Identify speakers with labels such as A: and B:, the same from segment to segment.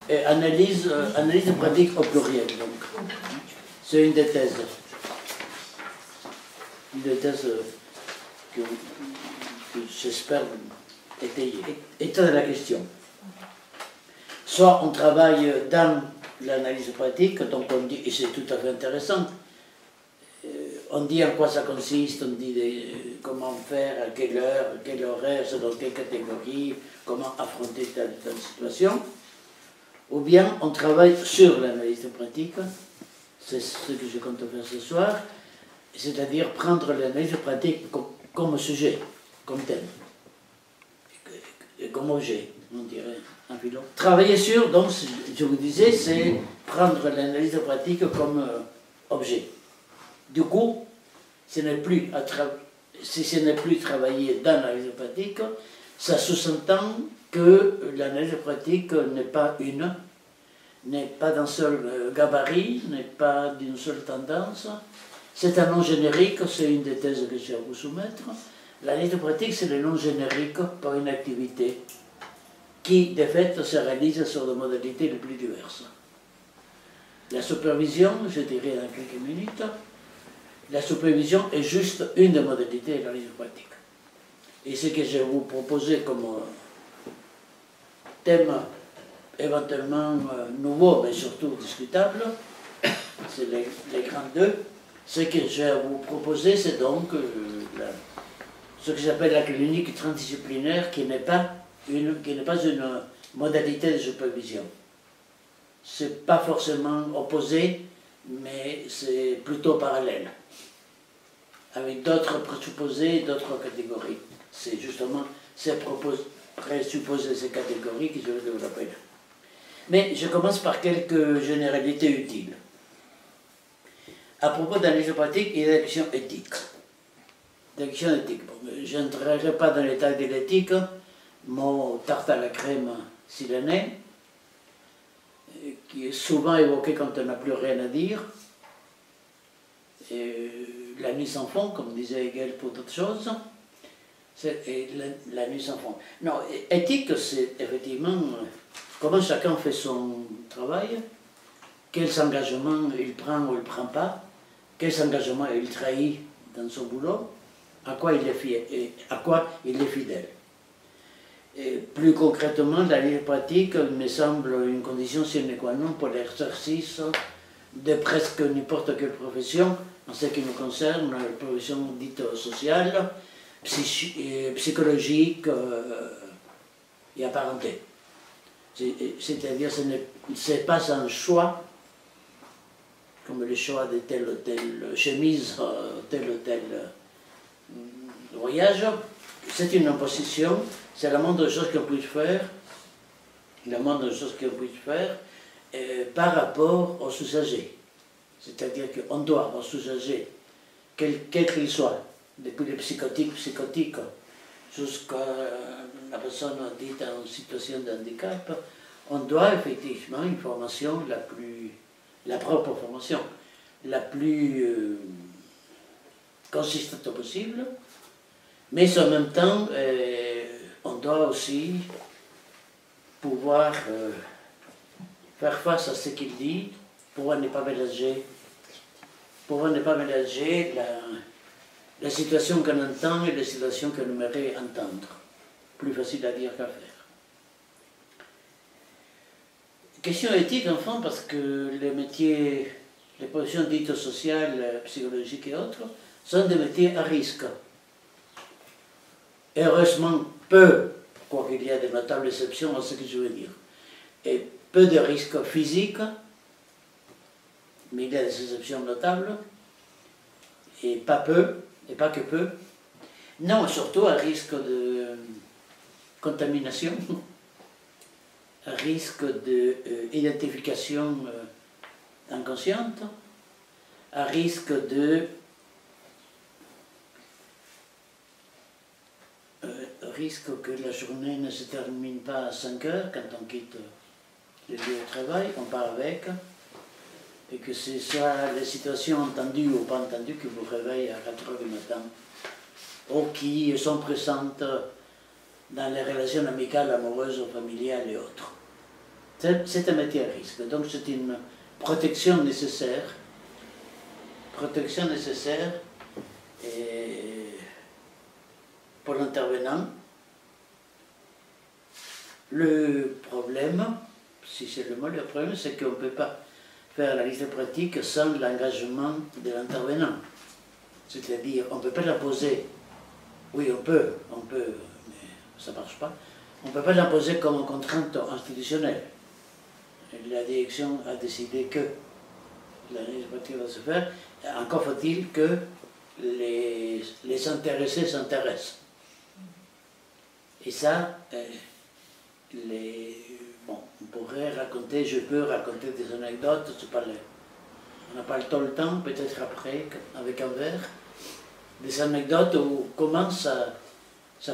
A: et analyse pratique au pluriel. C'est une des thèses. Une des thèses que j'espère étayer. État de la question. Soit on travaille dans l'analyse pratique, donc on dit, et c'est tout à fait intéressant, on dit en quoi ça consiste, on dit comment faire, à quelle heure, quel horaire, selon quelle catégorie, comment affronter telle situation. Ou bien on travaille sur l'analyse pratique, c'est ce que je compte faire ce soir, c'est-à-dire prendre l'analyse pratique comme sujet, comme thème, comme objet, on dirait en philo. Travailler sur, donc, je vous disais, c'est prendre l'analyse pratique comme objet. Du coup, si ce n'est plus travailler dans l'analyse pratique, ça sous-entend que l'analyse pratique n'est pas d'un seul gabarit, n'est pas d'une seule tendance. C'est un nom générique, c'est une des thèses que j'ai à vous soumettre. L'analyse pratique, c'est le nom générique pour une activité qui, de fait, se réalise sur des modalités les plus diverses. La supervision, je dirais dans quelques minutes, la supervision est juste une des modalités de l'analyse pratique. Et ce que je vais vous proposer comme thème éventuellement nouveau, mais surtout discutable, c'est les grands deux. Ce que je vais vous proposer, c'est donc ce que j'appelle la clinique transdisciplinaire, qui n'est pas une modalité de supervision. Ce n'est pas forcément opposé, mais c'est plutôt parallèle, avec d'autres présupposés, d'autres catégories. C'est justement ces présupposés, ces catégories que je vais développer là. Mais je commence par quelques généralités utiles. À propos d'analyse pratique et d'action éthique. D'action éthique. Bon, je n'entrerai pas dans les détails de l'éthique, mon tarte à la crème s'il en est, qui est souvent évoqué quand on n'a plus rien à dire. Et la nuit sans fond, comme disait Hegel pour d'autres choses, c'est la nuit sans fond. Non, éthique, c'est effectivement comment chacun fait son travail, quels engagements il prend ou il ne prend pas, quels engagements il trahit dans son boulot, à quoi il est fidèle. Et plus concrètement, la vie pratique me semble une condition sine qua non pour l'exercice de presque n'importe quelle profession, en ce qui nous concerne, la profession dite sociale, psychologique et apparentée. C'est-à-dire ce n'est pas un choix, comme le choix de telle ou telle chemise, tel ou tel voyage. C'est une imposition, c'est la moindre chose qu'on puisse faire, par rapport aux usagers. C'est-à-dire qu'on doit aux usagers, quel qu'il soit, depuis les psychotiques jusqu'à la personne dite en situation de handicap, on doit effectivement une formation la propre formation, la plus consistante possible, mais en même temps, on doit aussi pouvoir faire face à ce qu'il dit, pouvoir ne pas mélanger la situation qu'on entend et la situation qu'on aimerait entendre. Plus facile à dire qu'à faire. Question éthique, enfin, parce que les métiers, les professions dites sociales, psychologiques et autres, sont des métiers à risque. Heureusement, peu, quoiqu'il y a de notables exceptions à ce que je veux dire, et peu de risques physiques, mais il y a des exceptions notables, et pas peu, et pas que peu. Non, surtout à risque de contamination, à risque d'identification inconsciente, à risque que la journée ne se termine pas à 5 heures quand on quitte le lieu de travail, on part avec, et que ce soit les situations entendues ou pas entendues qui vous réveillent à 4 heures du matin, ou qui sont présentes dans les relations amicales, amoureuses, familiales et autres. C'est un métier à risque, donc c'est une protection nécessaire et pour l'intervenant. Le problème, si c'est le mot, le problème, c'est qu'on ne peut pas faire la liste pratique sans l'engagement de l'intervenant. C'est-à-dire, on ne peut pas la poser. Oui, on peut, mais ça ne marche pas. On ne peut pas l'imposer comme une contrainte institutionnelle. La direction a décidé que la liste pratique va se faire. Encore faut-il que les intéressés s'intéressent. Et ça, on pourrait raconter, je peux raconter des anecdotes, on n'a pas le temps, peut-être après, avec un verre, des anecdotes où comment ça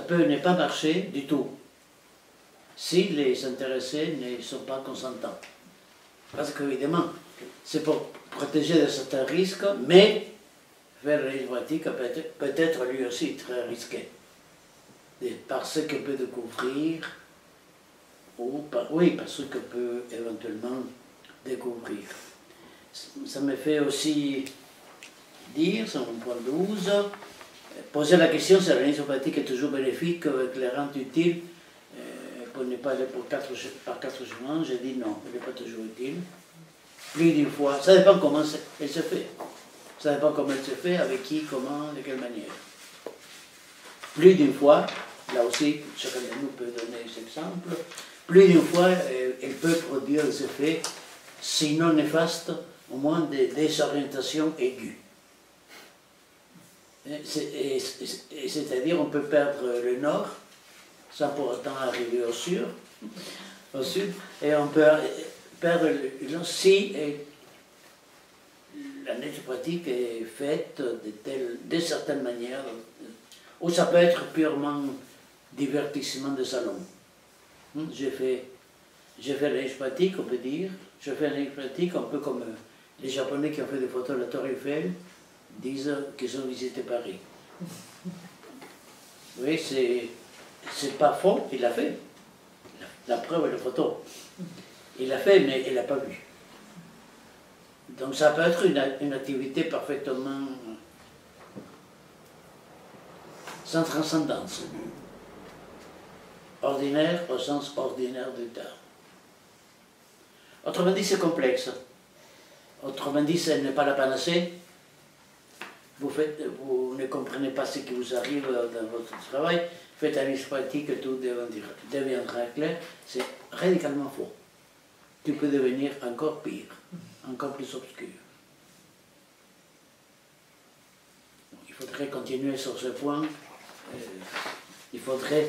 A: peut ne pas marcher du tout, si les intéressés ne sont pas consentants. Parce qu'évidemment, c'est pour protéger de certains risques, mais faire la liste pratique peut être lui aussi très risqué. Par ce qu'il peut découvrir, par ce qu'il peut éventuellement découvrir. Ça me fait aussi dire, c'est mon point 12, poser la question si la liste pratique est toujours bénéfique, éclairante, utile, pour ne pas aller par 4 chemins, j'ai dit non, elle n'est pas toujours utile. Plus d'une fois, ça dépend comment elle se fait. Ça dépend comment elle se fait, avec qui, comment, de quelle manière. Plus d'une fois, là aussi, chacun de nous peut donner des exemples, plus d'une fois, elle peut produire des effets, sinon néfastes, au moins des désorientations aiguës. C'est-à-dire, on peut perdre le nord, sans pour autant arriver au sud, et on peut perdre le nord si la liste pratique est faite de certaines manières, ou ça peut être purement divertissement de salon. J'ai fait la liste pratique, on peut dire, je fais la liste pratique un peu comme les Japonais qui ont fait des photos de la Tour Eiffel disent qu'ils ont visité Paris. Oui, c'est pas faux, il l'a fait. La preuve est la photo. Il l'a fait, mais il ne l'a pas vu. Donc ça peut être une activité parfaitement sans transcendance. Ordinaire au sens ordinaire du terme. Autrement dit, c'est complexe. Autrement dit, ce n'est pas la panacée. Vous ne comprenez pas ce qui vous arrive dans votre travail. Faites un liste pratique et tout deviendra clair. C'est radicalement faux. Tu peux devenir encore pire, encore plus obscur. Il faudrait continuer sur ce point. Il faudrait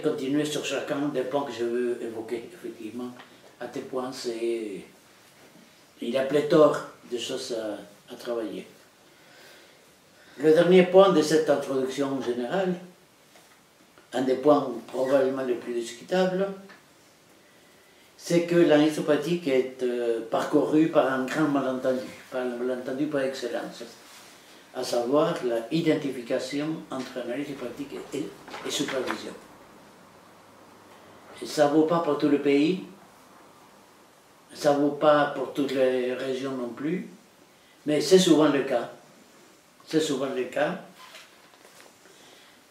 A: continuer sur chacun des points que je veux évoquer, effectivement. À tel point, il y a pléthore de choses à travailler. Le dernier point de cette introduction générale, un des points probablement les plus discutables, c'est que l'analyse pratique est parcourue par un grand malentendu, par un malentendu par excellence, à savoir l'identification entre analyse pratique et supervision. Et ça ne vaut pas pour tout le pays, ça ne vaut pas pour toutes les régions non plus, mais c'est souvent le cas. C'est souvent le cas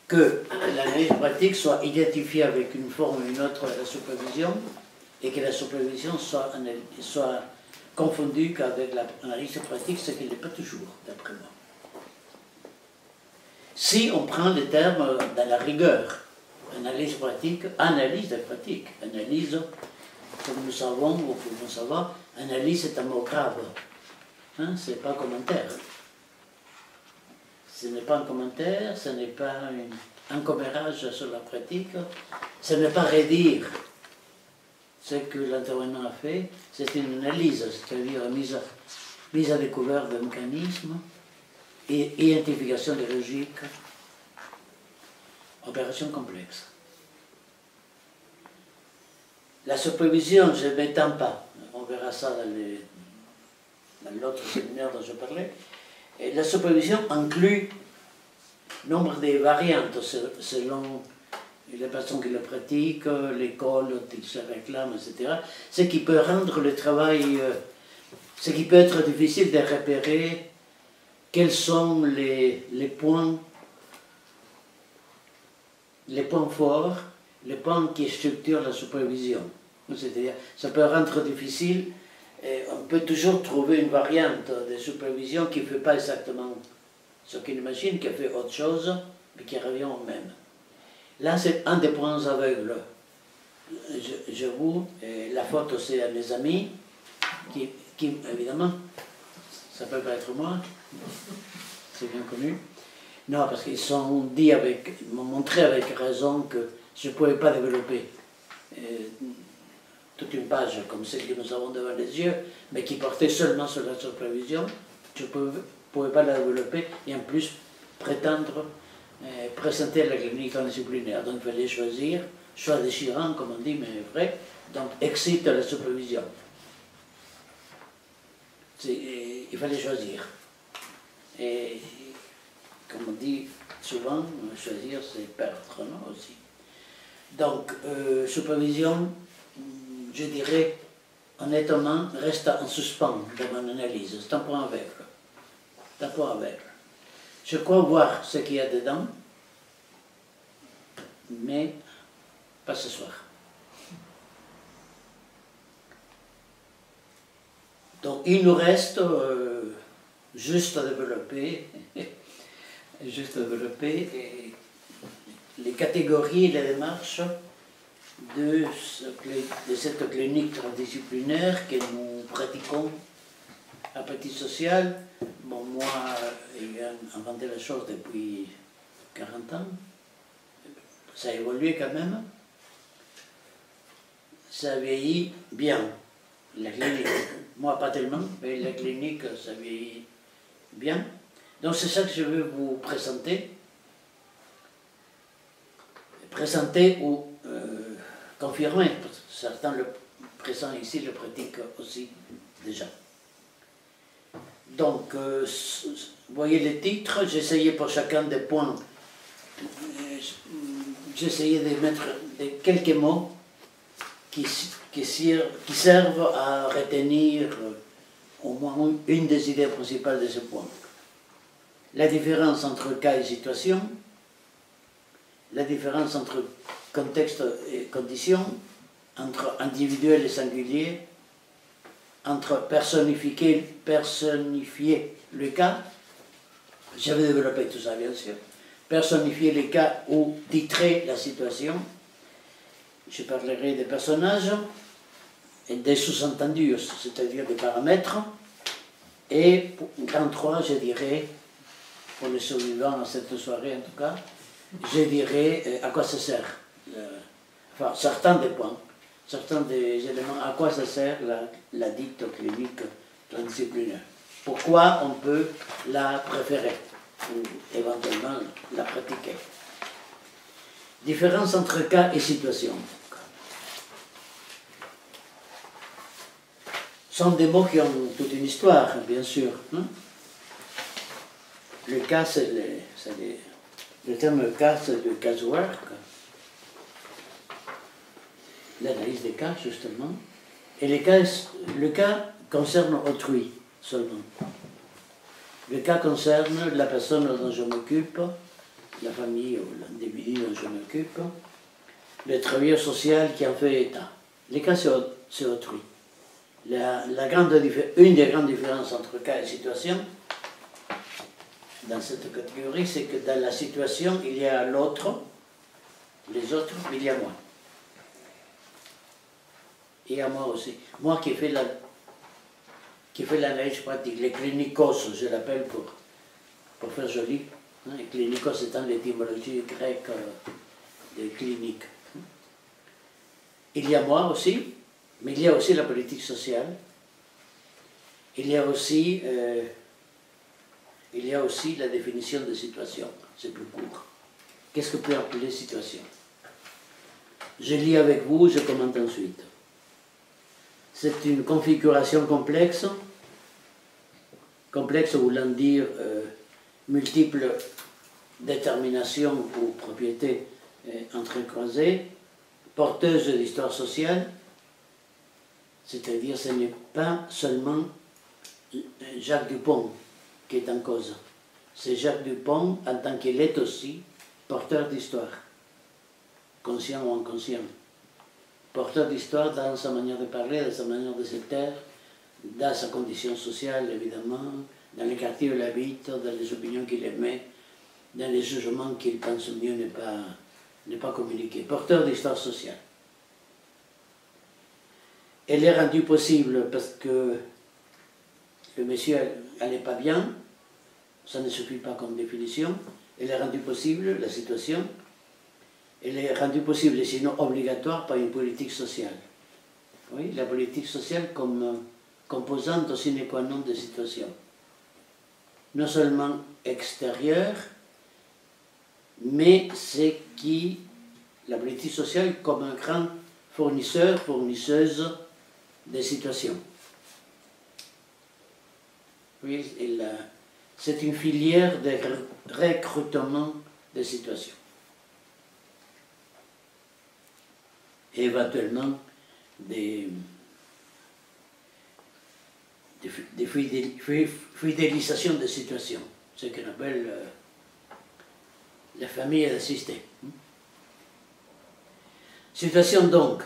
A: que l'analyse pratique soit identifiée avec une forme ou une autre de la supervision et que la supervision soit confondue qu'avec l'analyse pratique, ce qui n'est pas toujours, d'après moi. Si on prend le terme dans la rigueur, analyse pratique, analyse, comme nous savons, ou comme nous savons, analyse est un mot grave, hein, ce n'est pas un commentaire. Ce n'est pas un commentaire, ce n'est pas un commérage sur la pratique, ce n'est pas redire ce que l'intervenant a fait, c'est une analyse, c'est-à-dire mise à découvert de mécanismes, et identification des logiques, opération complexe. La supervision, je ne m'étends pas, on verra ça dans l'autre séminaire dont je parlais. Et la supervision inclut nombre de variantes selon les personnes qui le pratiquent, l'école qui se réclame, etc. Ce qui peut rendre le travail, ce qui peut être difficile de repérer quels sont les points forts, les points qui structurent la supervision. C'est-à-dire, ça peut rendre difficile, et on peut toujours trouver une variante de supervision qui ne fait pas exactement ce qu'une machine, qui fait autre chose, mais qui revient au même. Là, c'est un des points aveugles. J'avoue, la faute, c'est à mes amis, qui, évidemment, ça peut pas être moi, c'est bien connu. Non, parce qu'ils m'ont montré avec raison que je ne pouvais pas développer toute une page comme celle que nous avons devant les yeux, mais qui portait seulement sur la supervision. Je ne pouvais pas la développer et en plus prétendre présenter la clinique transdisciplinaire. Donc il fallait choisir, choix déchirant, comme on dit, mais vrai, donc excite la supervision. Il fallait choisir. Et comme on dit souvent, choisir c'est perdre, non, aussi. Donc, supervision, je dirais, honnêtement, reste en suspens dans mon analyse. C'est un point aveugle. C'est un point aveugle. Je crois voir ce qu'il y a dedans, mais pas ce soir. Donc, il nous reste juste à développer, les catégories et les démarches de cette clinique transdisciplinaire que nous pratiquons à Petit Social. Bon, moi, ayant inventé la chose depuis 40 ans, ça a évolué quand même. Ça vieillit bien, la clinique. Moi, pas tellement, mais la clinique, ça vieillit bien. Donc, c'est ça que je veux vous présenter. Présenter ou confirmer, parce que certains le présents ici le pratiquent aussi déjà. Donc, vous voyez les titres, j'essayais pour chacun des points, j'essayais de mettre quelques mots qui servent à retenir au moins une des idées principales de ce point. La différence entre cas et situation, la différence entre contexte et conditions, entre individuel et singulier, entre personnifier le cas, je vais développer tout ça bien sûr, personnifier les cas ou titrer la situation, je parlerai des personnages et des sous-entendus, c'est-à-dire des paramètres, et en 3, je dirais, pour les survivants à cette soirée en tout cas, je dirais à quoi ça sert, enfin certains des points, certains des éléments, à quoi ça sert la dite clinique transdisciplinaire. Pourquoi on peut la préférer ou éventuellement la pratiquer. Différence entre cas et situation. Ce sont des mots qui ont toute une histoire, bien sûr. Hein? Le cas, le terme cas, c'est le casework, l'analyse des cas, justement. Et le cas concerne autrui seulement. Le cas concerne la personne dont je m'occupe, la famille ou l'individu dont je m'occupe, le travailleur social qui en fait état. Les cas, c'est autrui. Une des grandes différences entre cas et situation, dans cette catégorie, c'est que dans la situation, il y a l'autre, les autres, mais il y a moi. Et à moi aussi. Moi qui fais l'analyse pratique, les clinicos, je l'appelle pour faire joli. Hein, clinicos étant l'étymologie grecque de clinique. Il y a moi aussi, mais il y a aussi la politique sociale. Il y a aussi la définition de situation. C'est plus court. Qu'est-ce que peut appeler situation? Je lis avec vous, je commente ensuite. C'est une configuration complexe voulant dire multiples déterminations ou propriétés entrecroisées, porteuses de l'histoire sociale, c'est-à-dire ce n'est pas seulement Jacques Dupont qui est en cause, c'est Jacques Dupont en tant qu'il est aussi porteur d'histoire, conscient ou inconscient. Porteur d'histoire dans sa manière de parler, dans sa manière de se taire, dans sa condition sociale évidemment, dans les quartiers où il habite, dans les opinions qu'il émet, dans les jugements qu'il pense mieux ne pas communiquer. Porteur d'histoire sociale. Elle est rendue possible parce que le monsieur n'allait pas bien, ça ne suffit pas comme définition. Elle est rendue possible, la situation, elle est rendue possible et sinon obligatoire par une politique sociale. Oui, la politique sociale comme composante sine qua non de situation. Non seulement extérieure, mais c'est qui, la politique sociale comme un grand fournisseur, fournisseuse des situations. Oui, c'est une filière de recrutement des situations. Et éventuellement des fidélisations de situations, ce qu'on appelle la famille assistée. Situation donc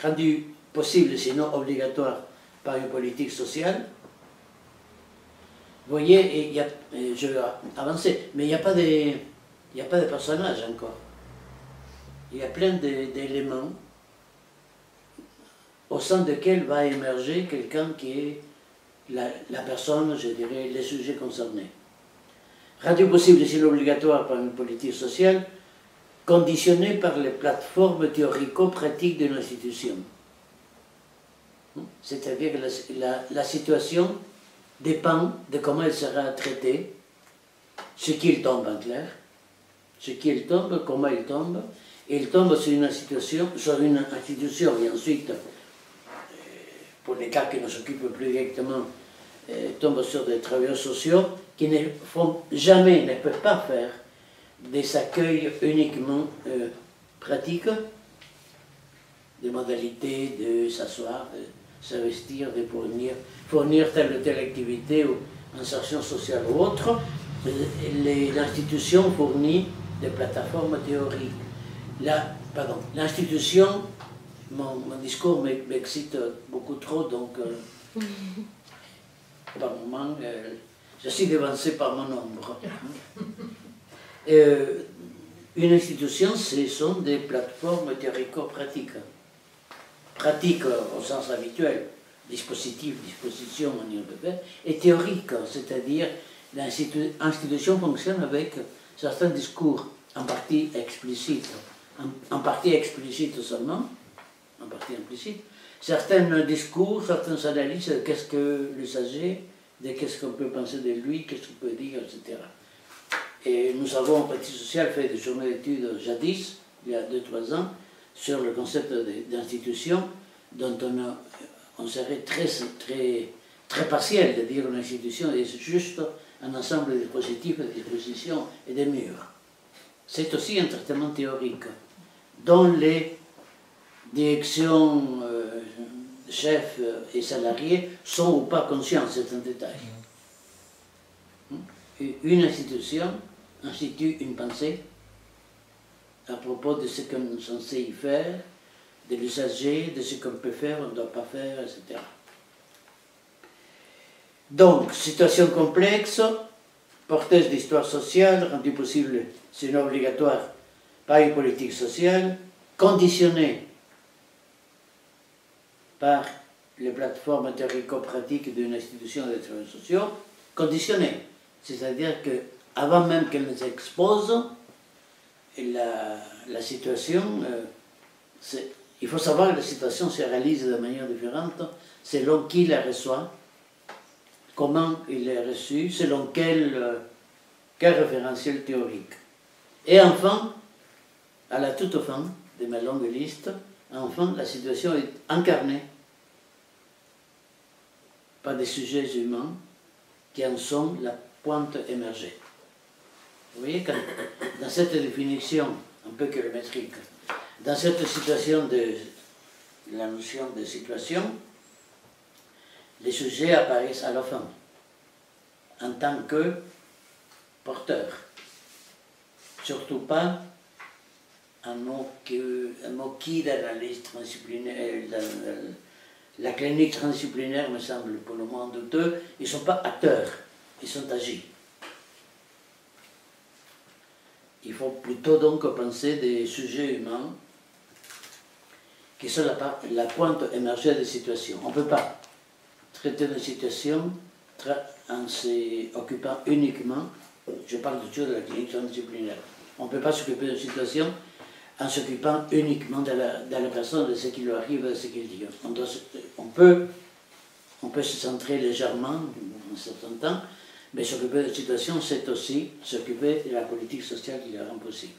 A: rendue possible, sinon obligatoire, par une politique sociale. Vous voyez, je vais avancer, mais il n'y a pas de personnage encore. Il y a plein d'éléments au sein desquels va émerger quelqu'un qui est la personne, je dirais, les sujets concernés. Rendu possible, sinon obligatoire, par une politique sociale, conditionnée par les plateformes théorico-pratiques de l'institution. C'est-à-dire que la situation dépend de comment elle sera traitée, ce qu'il tombe en clair, ce qu'il tombe, comment il tombe, et il tombe sur une institution, et ensuite, pour les cas qui ne s'occupent plus directement, tombe sur des travailleurs sociaux qui ne font jamais, ne peuvent pas faire des accueils uniquement pratiques, des modalités de s'asseoir, de s'investir, de fournir telle ou telle activité ou insertion sociale ou autre. L'institution fournit des plateformes théoriques. L'institution, mon discours m'excite beaucoup trop, donc par moment, je suis devancé par mon ombre. Une institution, ce sont des plateformes théorico-pratiques. Pratique au sens habituel, dispositif, disposition, manière de faire, et théorique, c'est-à-dire l'institution fonctionne avec certains discours, en partie explicites, en partie explicites seulement, en partie implicites, certains discours, certaines analyses de qu'est-ce que l'usager, de qu'est-ce qu'on peut penser de lui, qu'est-ce qu'on peut dire, etc. Et nous avons, en pratique sociale, fait des journées d'études jadis, il y a 2-3 ans, sur le concept d'institution, dont on serait très partiel de dire une institution est juste un ensemble de dispositifs, de dispositions et de murs. C'est aussi un traitement théorique, dont les directions, chefs et salariés sont ou pas conscients, c'est un détail. Une institution institue une pensée à propos de ce qu'on est censé y faire, de l'usager, de ce qu'on peut faire, on ne doit pas faire, etc. Donc, situation complexe, porteuse d'histoire sociale, rendue possible, sinon obligatoire, par une politique sociale, conditionnée par les plateformes théorico-pratiques d'une institution de travailleurs sociaux, conditionnée, c'est-à-dire qu'avant même qu'elle ne s'expose, la situation, il faut savoir que la situation se réalise de manière différente selon qui la reçoit, comment il est reçu, selon quel référentiel théorique. Et enfin, à la toute fin de ma longue liste, enfin, la situation est incarnée par des sujets humains qui en sont la pointe émergée. Vous voyez, dans cette définition, en peu kilométrique. Dans cette situation de la notion de situation, les sujets apparaissent à la fin, en tant que porteurs. Surtout pas un mot qui dans la liste transdisciplinaire, la clinique transdisciplinaire me semble pour le moins douteux, ils ne sont pas acteurs, ils sont agis. Il faut plutôt donc penser des sujets humains qui sont la pointe émergée des situations. On ne peut pas traiter une situation en s'occupant uniquement, je parle toujours de la clinique transdisciplinaire, on ne peut pas s'occuper d'une situation en s'occupant uniquement de la personne, de ce qui lui arrive, de ce qu'il dit. On peut se centrer légèrement, un certain temps, mais s'occuper de la situation, c'est aussi s'occuper de la politique sociale qui la rend possible.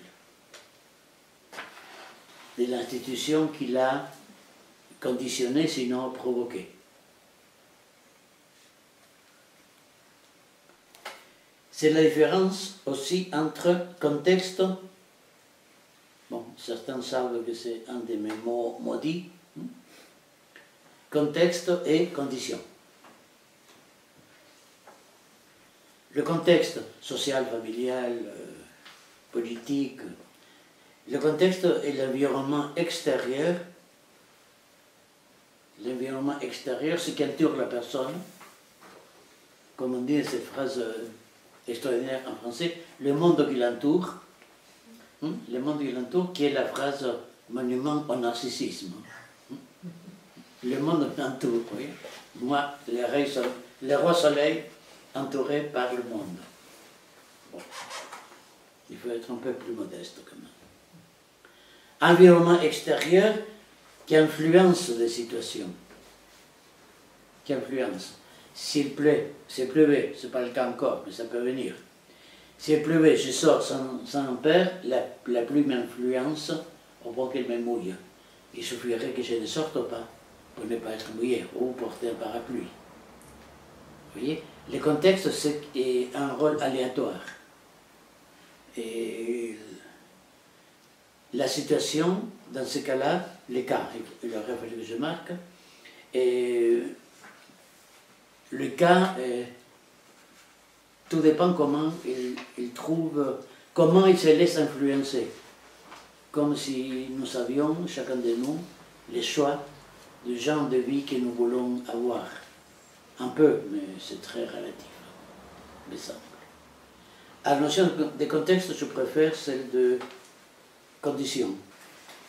A: De l'institution qui l'a conditionnée, sinon provoquée. C'est la différence aussi entre contexte, bon, certains savent que c'est un de mes mots maudits, contexte et condition. Le contexte social, familial, politique, le contexte est l'environnement extérieur. L'environnement extérieur, ce qui entoure la personne, comme on dit cette phrase extraordinaire en français, le monde qui l'entoure, le monde qui l'entoure, qui est la phrase monument au narcissisme. Le monde m'entoure, oui. Moi, le roi soleil, entouré par le monde. Bon. Il faut être un peu plus modeste quand même. Environnement extérieur qui influence les situations. Qui influence. S'il pleut, s'il pleuvait, ce n'est pas le cas encore, mais ça peut venir. S'il pleuvait, je sors sans père, la pluie m'influence au point qu'elle me mouille. Il suffirait que je ne sorte pas pour ne pas être mouillé ou porter un parapluie. Vous voyez? Le contexte, c'est un rôle aléatoire. Et la situation, dans ce cas-là, les cas, il aurait fallu que je marque, et le cas, tout dépend comment il trouve, comment il se laisse influencer. Comme si nous avions, chacun de nous, les choix du genre de vie que nous voulons avoir. Un peu, mais c'est très relatif, me semble. À la notion de contexte, je préfère celle de condition.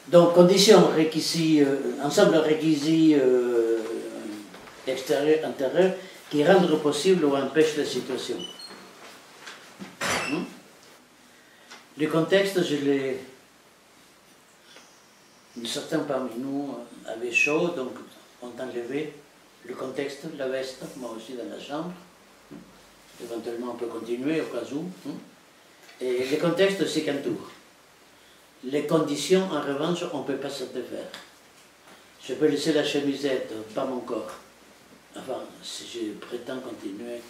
A: Donc, condition, réquisites, ensemble de réquisites extérieurs, intérieurs, qui rendent possible ou empêchent la situation. Le contexte, certains parmi nous avaient chaud, donc ont enlevé le contexte, la veste, moi aussi dans la chambre. Éventuellement, on peut continuer au cas où. Et le contexte, c'est qu'un tour. Les conditions, en revanche, on ne peut pas satisfaire. Je peux laisser la chemisette, pas mon corps. Enfin, si je prétends continuer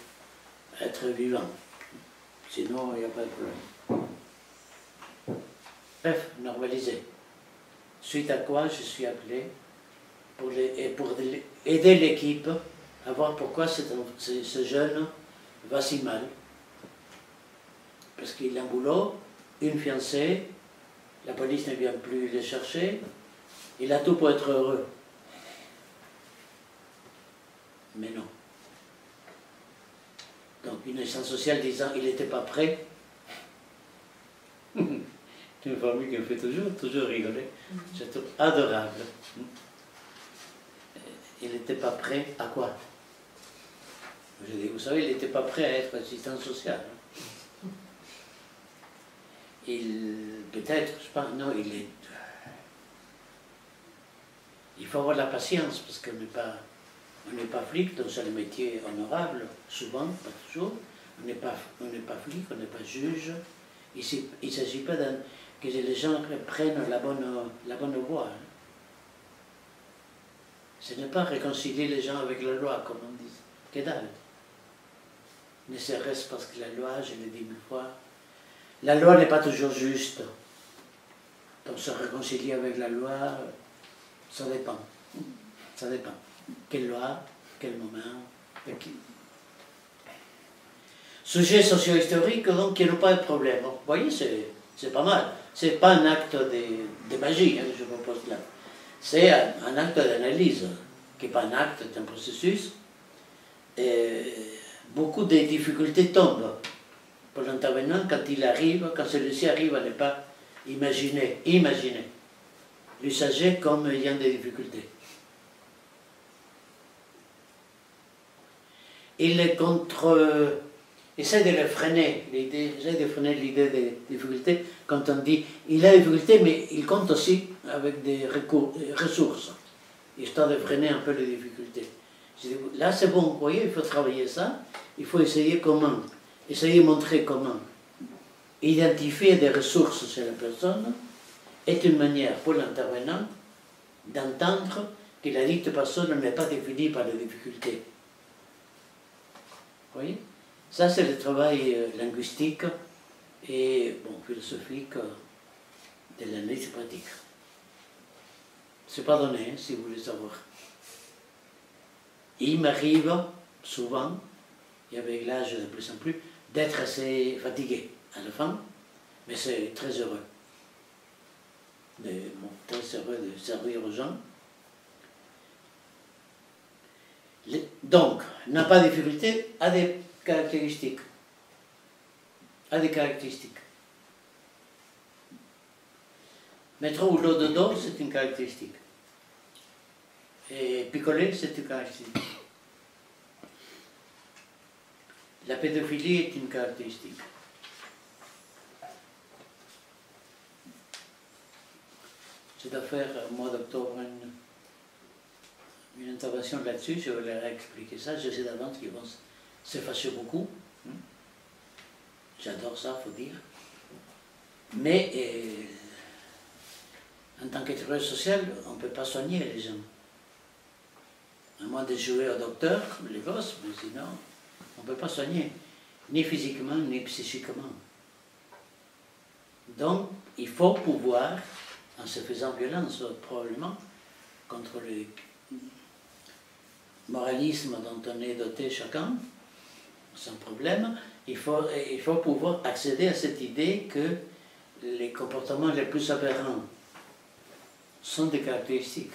A: à être vivant. Sinon, il n'y a pas de problème. Bref, normaliser. Suite à quoi je suis appelé pour aider l'équipe à voir pourquoi ce jeune va si mal. Parce qu'il a un boulot, une fiancée, la police ne vient plus le chercher, il a tout pour être heureux. Mais non. Donc une instance sociale disant qu'il n'était pas prêt. C'est une formule qui me fait toujours rigoler. C'est adorable. Il n'était pas prêt à quoi? Je dis, vous savez, il n'était pas prêt à être assistant social. Peut-être, je pense, non, il faut avoir de la patience, parce qu'on n'est pas flic, donc c'est un métier honorable, souvent, pas toujours. On n'est pas flic, on n'est pas juge. Il ne s'agit pas que les gens prennent la bonne voie. Ce n'est pas réconcilier les gens avec la loi, comme on dit. Que dalle. Ne serait-ce parce que la loi, je l'ai dit 1000 fois, la loi n'est pas toujours juste. Donc se réconcilier avec la loi, ça dépend. Ça dépend. Quelle loi, quel moment, de qui. Sujet socio-historique, donc, il n'y a pas de problème. Vous voyez, c'est pas mal. C'est pas un acte de magie, hein, que je propose là. C'est un acte d'analyse, qui n'est pas un acte, c'est un processus. Et beaucoup de difficultés tombent pour l'intervenant quand il arrive, quand celui-ci arrive à ne pas imaginer l'usager comme ayant des difficultés. Il essaie de le freiner, l'idée des difficultés, quand on dit il a des difficultés, mais il compte aussi avec des ressources, histoire de freiner un peu les difficultés. Là c'est bon, vous voyez, il faut travailler ça, il faut essayer de montrer comment identifier des ressources chez la personne est une manière pour l'intervenant d'entendre que la dite personne n'est pas définie par les difficultés. Vous voyez? Ça, c'est le travail linguistique et philosophique de l'analyse pratique. C'est pas donné, hein, si vous voulez savoir. Il m'arrive souvent, et avec l'âge de plus en plus, d'être assez fatigué à la fin, mais c'est très heureux. Très heureux de servir aux gens. Donc, n'a pas de difficulté, a des caractéristiques. Mettre au lot de dos, c'est une caractéristique. Et picoler, c'est une caractéristique. La pédophilie est une caractéristique. Je dois faire au mois d'octobre une intervention là-dessus, je vais leur expliquer ça. Je sais d'avance qu'ils vont se fâcher beaucoup. J'adore ça, il faut dire. Mais en tant que travailleur social, on ne peut pas soigner les gens. À moins de jouer au docteur, comme les gosses, mais sinon, on ne peut pas soigner, ni physiquement, ni psychiquement. Donc, il faut pouvoir, en se faisant violence, probablement, contre le moralisme dont on est doté chacun, sans problème, il faut pouvoir accéder à cette idée que les comportements les plus aberrants sont des caractéristiques.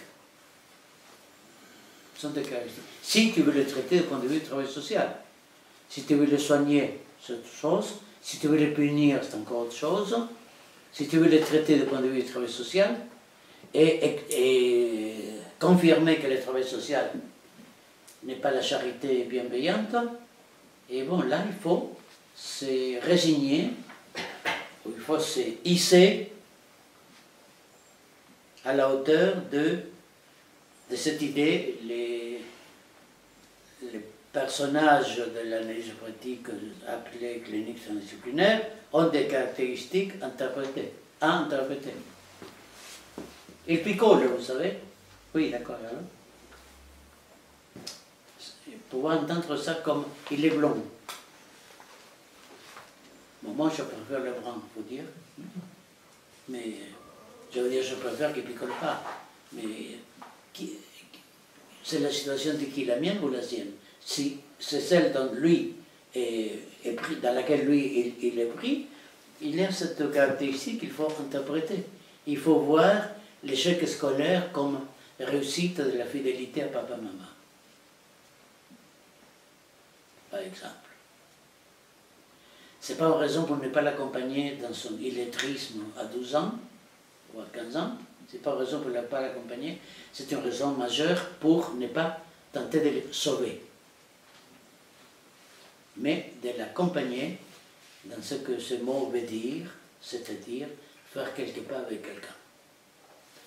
A: Si tu veux le traiter du point de vue du travail social, si tu veux le soigner, c'est autre chose. Si tu veux le punir, c'est encore autre chose. Si tu veux le traiter du point de vue du travail social et confirmer que le travail social n'est pas la charité bienveillante, et bon, là, il faut se résigner, ou il faut se hisser à la hauteur de cette idée. Les personnages de l'analyse pratique appelés cliniques transdisciplinaires ont des caractéristiques à interpréter. Ils picolent, vous savez. Oui, d'accord. Hein? Pouvoir entendre ça comme il est blond. Bon, moi, je préfère le brun, il faut dire. Mais, je veux dire, je préfère qu'il ne picole pas. Mais, c'est la situation de qui, la mienne ou la sienne? Si c'est celle dont lui est pris, dans laquelle lui il est pris, il y a cette caractéristique qu'il faut interpréter. Il faut voir l'échec scolaire comme réussite de la fidélité à papa-maman. Par exemple. Ce n'est pas une raison pour ne pas l'accompagner dans son illettrisme à 12 ans ou à 15 ans. Ce n'est pas une raison pour ne pas l'accompagner. C'est une raison majeure pour ne pas tenter de le sauver. Mais de l'accompagner dans ce que ce mot veut dire, c'est-à-dire faire quelques pas avec quelqu'un.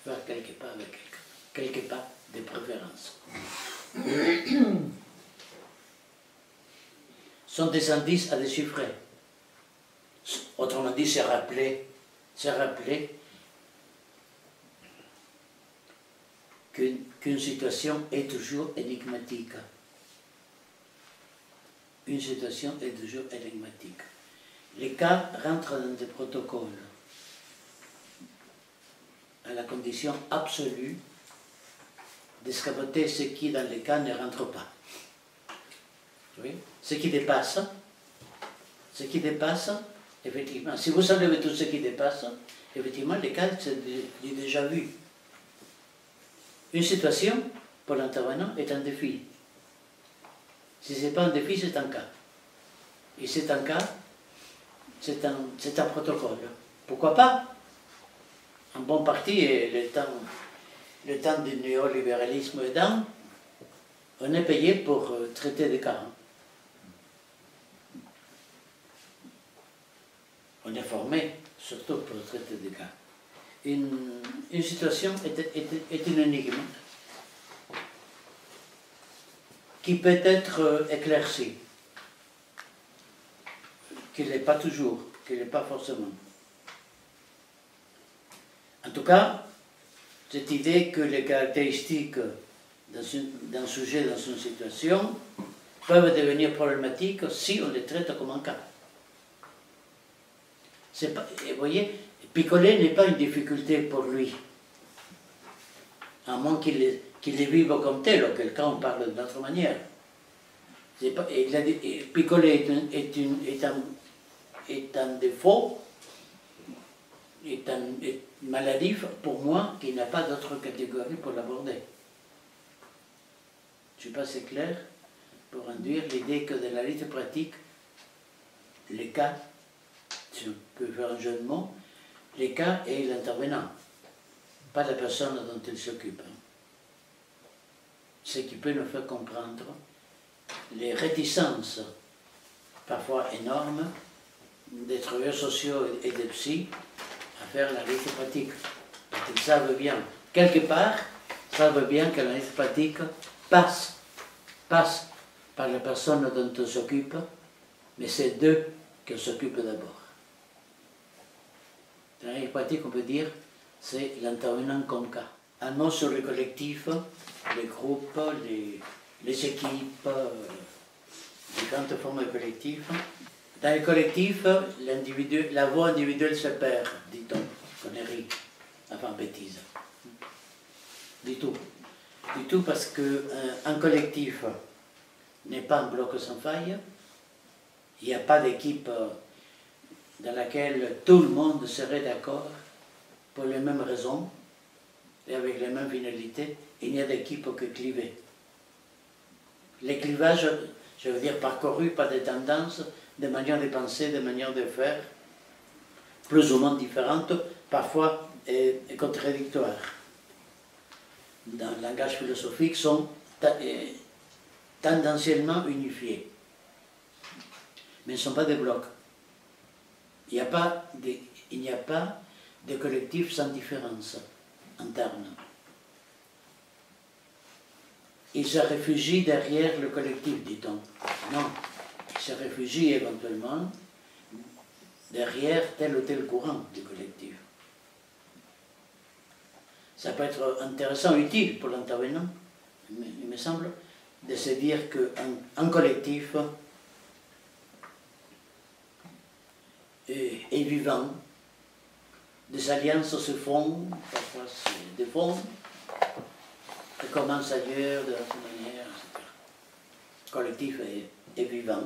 A: Faire quelques pas avec quelqu'un. Quelques pas de préférence. Sont des indices à déchiffrer. Autrement dit, c'est rappeler qu'une situation est toujours énigmatique. Une situation est toujours énigmatique. Les cas rentrent dans des protocoles. la condition absolue d'escamoter ce qui, dans les cas, ne rentre pas. Oui? Ce qui dépasse, effectivement, si vous enlevez tout ce qui dépasse, effectivement, les cas, c'est déjà vu. Une situation, pour l'intervenant, est un défi. Si ce n'est pas un défi, c'est un cas. Et c'est un cas, c'est un protocole. Pourquoi pas? En bon parti, et le temps du néolibéralisme aidant, on est payé pour traiter des cas. On est formé surtout pour traiter des cas. Une situation est une énigme qui peut être éclaircie, qui ne l'est pas toujours, qui ne l'est pas forcément. En tout cas, cette idée que les caractéristiques d'un sujet, dans une situation, peuvent devenir problématiques si on les traite comme un cas. Pas, vous voyez, picoler n'est pas une difficulté pour lui, à moins qu'il les vive comme tel, auquel cas on parle d'une autre manière. Picoler est un défaut, est maladie pour moi qui n'a pas d'autre catégorie pour l'aborder. Je ne sais pas si c'est clair pour induire l'idée que dans la lutte pratique, les cas, si on peut faire un jeu de mots, les cas est l'intervenant, pas la personne dont il s'occupe. Ce qui peut nous faire comprendre les réticences, parfois énormes, des travailleurs sociaux et des psys à faire la lutte pratique. Parce qu'ils savent bien, quelque part, savent bien que la lutte pratique passe par la personne dont on s'occupe, mais c'est d'eux qu'elle s'occupe d'abord. Dans la lutte pratique, on peut dire, c'est l'intervenant comme cas. Un mot sur le collectif, les groupes, les équipes, différentes formes de collectifs. Dans les collectifs, la voix individuelle se perd, dit-on, connerie, enfin bêtise. Du tout. Du tout parce qu'un collectif n'est pas un bloc sans faille. Il n'y a pas d'équipe dans laquelle tout le monde serait d'accord pour les mêmes raisons et avec les mêmes finalités. Il n'y a d'équipe que clivée. Les clivages, je veux dire, parcourus par des tendances, des manières de penser, des manières de faire, plus ou moins différentes, parfois et contradictoires. Dans le langage philosophique, sont tendanciellement unifiés. Mais ne sont pas des blocs. Il n'y a pas de collectif sans différence interne. Il se réfugie derrière le collectif, dit-on. Non, il se réfugie éventuellement derrière tel ou tel courant du collectif. Ça peut être intéressant, utile pour l'intervenant, il me semble, de se dire qu'un collectif est vivant, des alliances se font, parfois se défont, et commencent ailleurs, de l'autre manière, etc. Le collectif est vivant.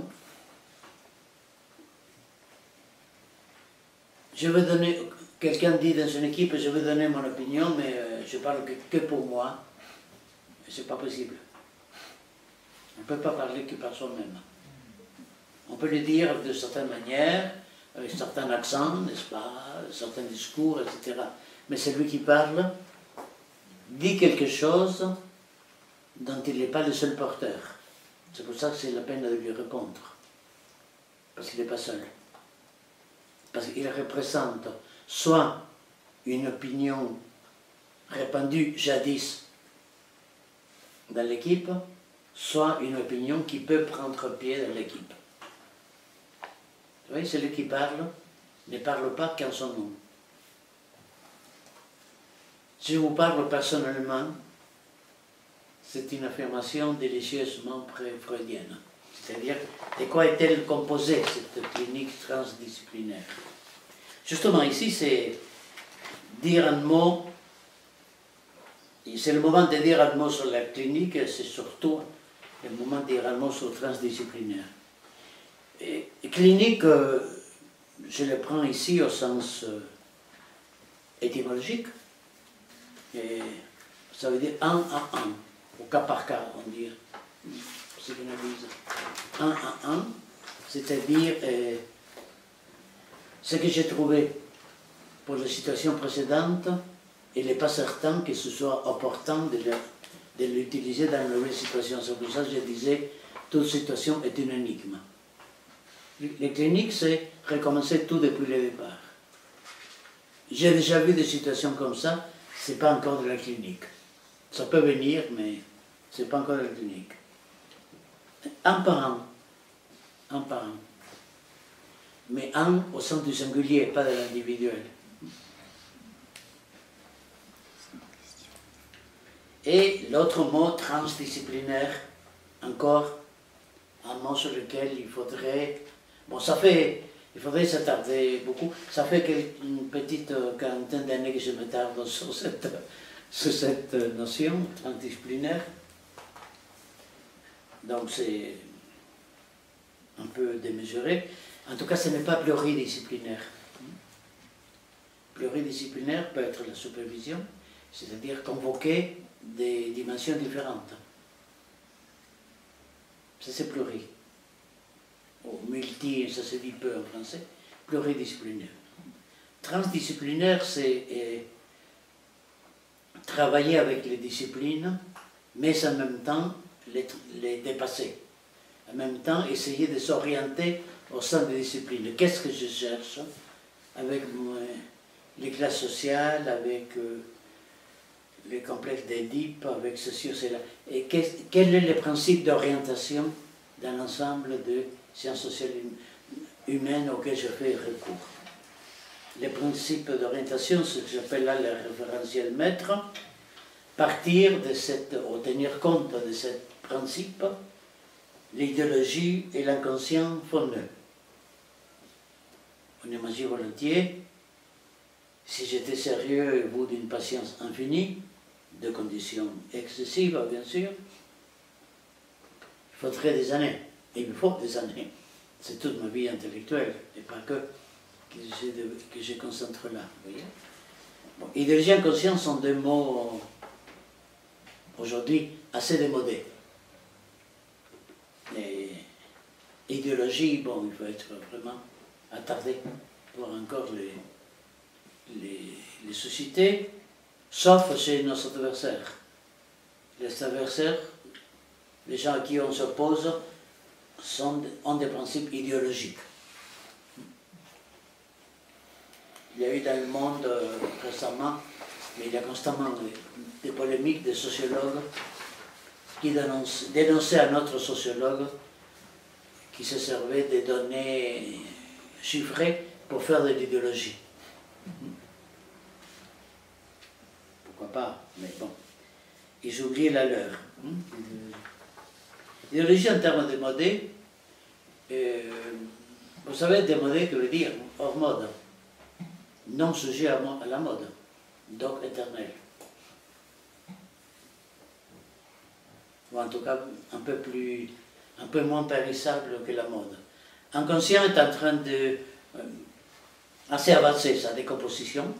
A: Je veux donner, quelqu'un dit dans une équipe, je veux donner mon opinion, mais je parle que pour moi. C'est pas possible. On ne peut pas parler que par soi-même. On peut le dire de certaines manières, avec certains accents, n'est-ce pas, certains discours, etc. Mais celui qui parle dit quelque chose dont il n'est pas le seul porteur. C'est pour ça que c'est la peine de lui répondre. Parce qu'il n'est pas seul. Parce qu'il représente soit une opinion répandue jadis dans l'équipe, soit une opinion qui peut prendre pied dans l'équipe. Vous voyez, celui qui parle ne parle pas qu'en son nom. Si je vous parle personnellement, c'est une affirmation délicieusement freudienne. C'est-à-dire, de quoi est-elle composée, cette clinique transdisciplinaire? Justement, ici, c'est dire un mot c'est le moment de dire un mot sur la clinique, c'est surtout le moment de dire un mot sur le transdisciplinaire. Et clinique, je le prends ici au sens étymologique, et ça veut dire un à un, au cas par cas, on dit, psychanalyse. Un à un, c'est-à-dire ce que j'ai trouvé pour la situation précédente, il n'est pas certain que ce soit opportun de l'utiliser dans une nouvelle situation. C'est pour ça que je disais, toute situation est une énigme. Les cliniques, c'est recommencer tout depuis le départ. J'ai déjà vu des situations comme ça, ce n'est pas encore de la clinique. Ça peut venir, mais ce n'est pas encore de la clinique. Un par un. Un par un. Mais un au sens du singulier, pas de l'individuel. Et l'autre mot, transdisciplinaire, encore un mot sur lequel il faudrait... Bon, il faudrait s'attarder beaucoup. Ça fait une petite quarantaine d'années que je me tarde sur cette notion transdisciplinaire. Donc c'est un peu démesuré. En tout cas, ce n'est pas pluridisciplinaire. Pluridisciplinaire peut être la supervision, c'est-à-dire convoquer des dimensions différentes. Ça, c'est pluri. Ou multi, ça se dit peu en français. Pluridisciplinaire. Transdisciplinaire, c'est travailler avec les disciplines, mais en même temps les dépasser. En même temps, essayer de s'orienter au sein des disciplines. Qu'est-ce que je cherche avec les classes sociales, avec les complexes d'Édipe, avec ceci ou cela. Et quel est le principe d'orientation dans l'ensemble des sciences sociales humaines auxquelles je fais recours? Les principes d'orientation, ce que j'appelle là le référentiel maître, partir de ou tenir compte de ce principe, l'idéologie et l'inconscient font nœud. On imagine volontiers, si j'étais sérieux et vous d'une patience infinie, de conditions excessives bien sûr, il faudrait des années, et il me faut des années. C'est toute ma vie intellectuelle, et pas que je concentre là. Vous voyez, bon, idéologie et inconscient sont deux mots aujourd'hui assez démodés. Et idéologie, bon, il faut être vraiment attardé pour encore les susciter, sauf chez nos adversaires. Les adversaires, les gens à qui on s'oppose, ont des principes idéologiques. Il y a eu dans le monde récemment, mais il y a constamment des polémiques des sociologues qui dénonçaient un autre sociologue qui se servait des données chiffrées pour faire de l'idéologie. Pourquoi pas, mais bon. Ils oublient la leur. L'idéologie en termes de modé, vous savez, démodé, que veut dire hors mode, non sujet à la mode, donc éternel. Ou en tout cas un peu moins périssable que la mode. Inconscient est en train de assez avancer sa décomposition.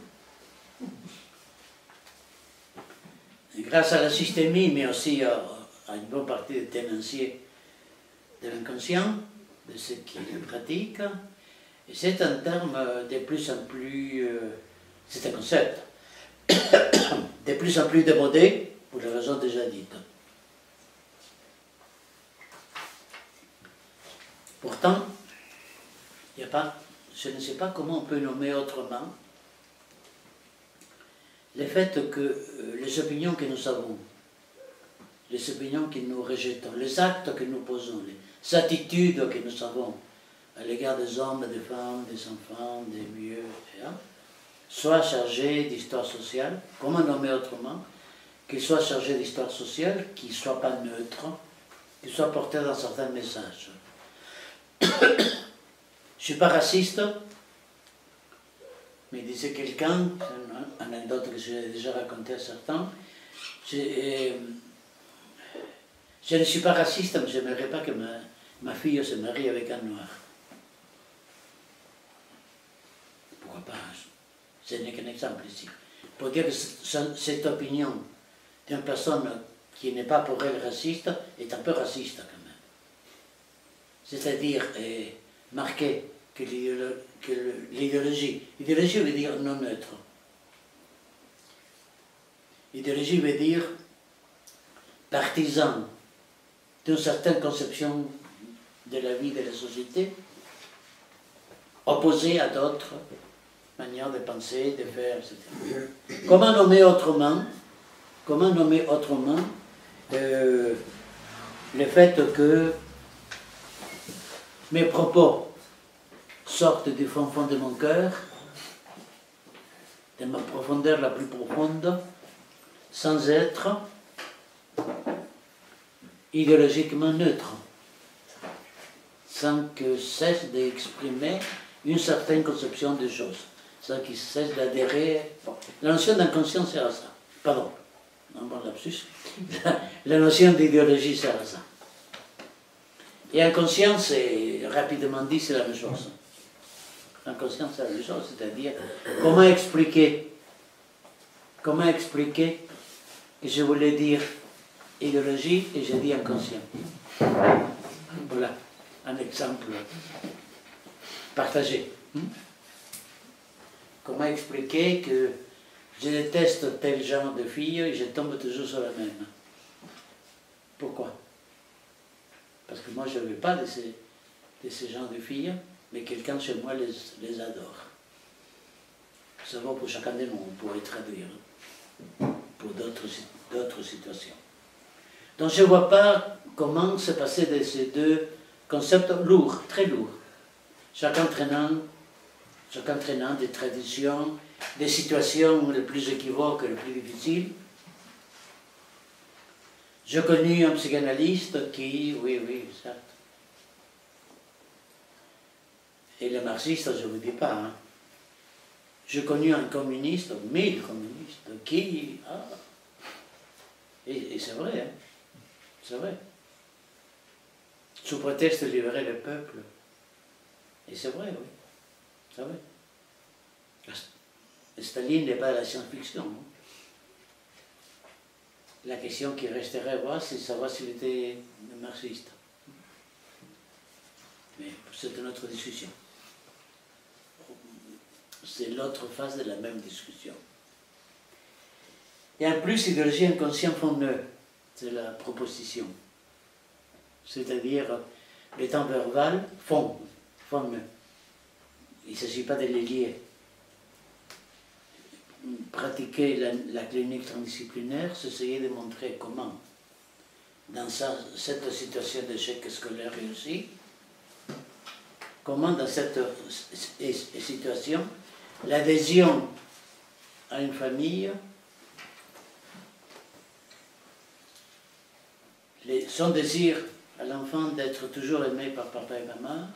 A: Et grâce à la systémie, mais aussi à une bonne partie des tenanciers de l'inconscient, de ceux qui le pratiquent. Et c'est un terme de plus en plus, c'est un concept, de plus en plus démodé, pour les raisons déjà dites. Pourtant, je ne sais pas comment on peut nommer autrement le fait que les opinions que nous avons, les opinions que nous rejetons, les actes que nous posons, les attitudes que nous avons à l'égard des hommes, des femmes, des enfants, des vieux, etc., soient chargés d'histoire sociale, comment nommer autrement, qu'ils soient chargés d'histoire sociale, qu'ils ne soient pas neutres, qu'ils soient portés dans certains messages. Je ne suis pas raciste, mais disait quelqu'un, une anecdote que j'ai déjà racontée à certains, Je ne suis pas raciste, mais je n'aimerais pas que ma fille se marie avec un noir. Pourquoi pas? Ce n'est qu'un exemple ici. Pour dire que cette opinion d'une personne qui n'est pas pour elle raciste est un peu raciste quand même. C'est-à-dire marquer que l'idéologie veut dire non neutre. Idéologie veut dire partisan d'une certaine conception de la vie de la société, opposée à d'autres manières de penser, de faire, etc. Comment nommer autrement le fait que mes propos sortent du fond de mon cœur, de ma profondeur la plus profonde, sans être idéologiquement neutre, sans que cesse d'exprimer une certaine conception des choses, sans qu'il cesse d'adhérer. Bon. La notion d'inconscient sert à ça. Pardon, un bon lapsus. La notion d'idéologie sert à ça. Et inconscient, c'est rapidement dit, c'est la même chose. Inconscient, c'est la même chose, c'est-à-dire comment expliquer que je voulais dire idéologie et j'ai dit inconscient. Voilà, un exemple partagé. Comment expliquer que je déteste tel genre de fille et je tombe toujours sur la même? Pourquoi? Parce que moi je ne veux pas de ces genres de filles, mais quelqu'un chez moi les adore. Ça vaut pour chacun de nous, on pourrait traduire pour d'autres situations. Donc je ne vois pas comment se passer de ces deux concepts lourds, très lourds, chacun traînant des traditions, des situations les plus équivoques, les plus difficiles. J'ai connu un psychanalyste qui, oui, certes, et le marxiste, je ne vous dis pas, hein. J'ai connu un communiste, 1000 communistes, qui, et c'est vrai, hein, c'est vrai, sous prétexte de libérer le peuple, et c'est vrai, oui, c'est vrai. Staline n'est pas la science-fiction. Hein. La question qui resterait à voir, c'est de savoir s'il était marxiste. Mais c'est une autre discussion. C'est l'autre phase de la même discussion. Et en plus, idéologie inconsciente font-nœud, c'est la proposition. C'est-à-dire, les temps verbal font-nœud. Il ne s'agit pas de les lier. Pratiquer la clinique transdisciplinaire, c'est essayer de montrer comment, dans cette situation d'échec scolaire réussi, comment dans cette situation, l'adhésion à une famille, son désir à l'enfant d'être toujours aimé par papa et maman,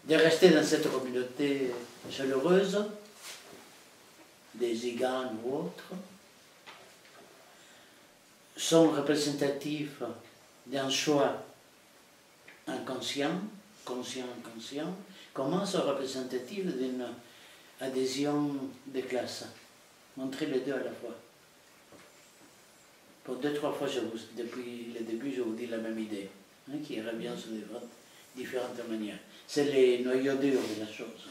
A: de rester dans cette communauté chaleureuse, des ziganes ou autres, sont représentatifs d'un choix inconscient, conscient-inconscient, comment sont représentatifs d'une adhésion de classe. Montrer les deux à la fois. Pour 2-3 fois, depuis le début, je vous dis la même idée, hein, qui revient sur différentes manières. C'est les noyaux durs de la chose.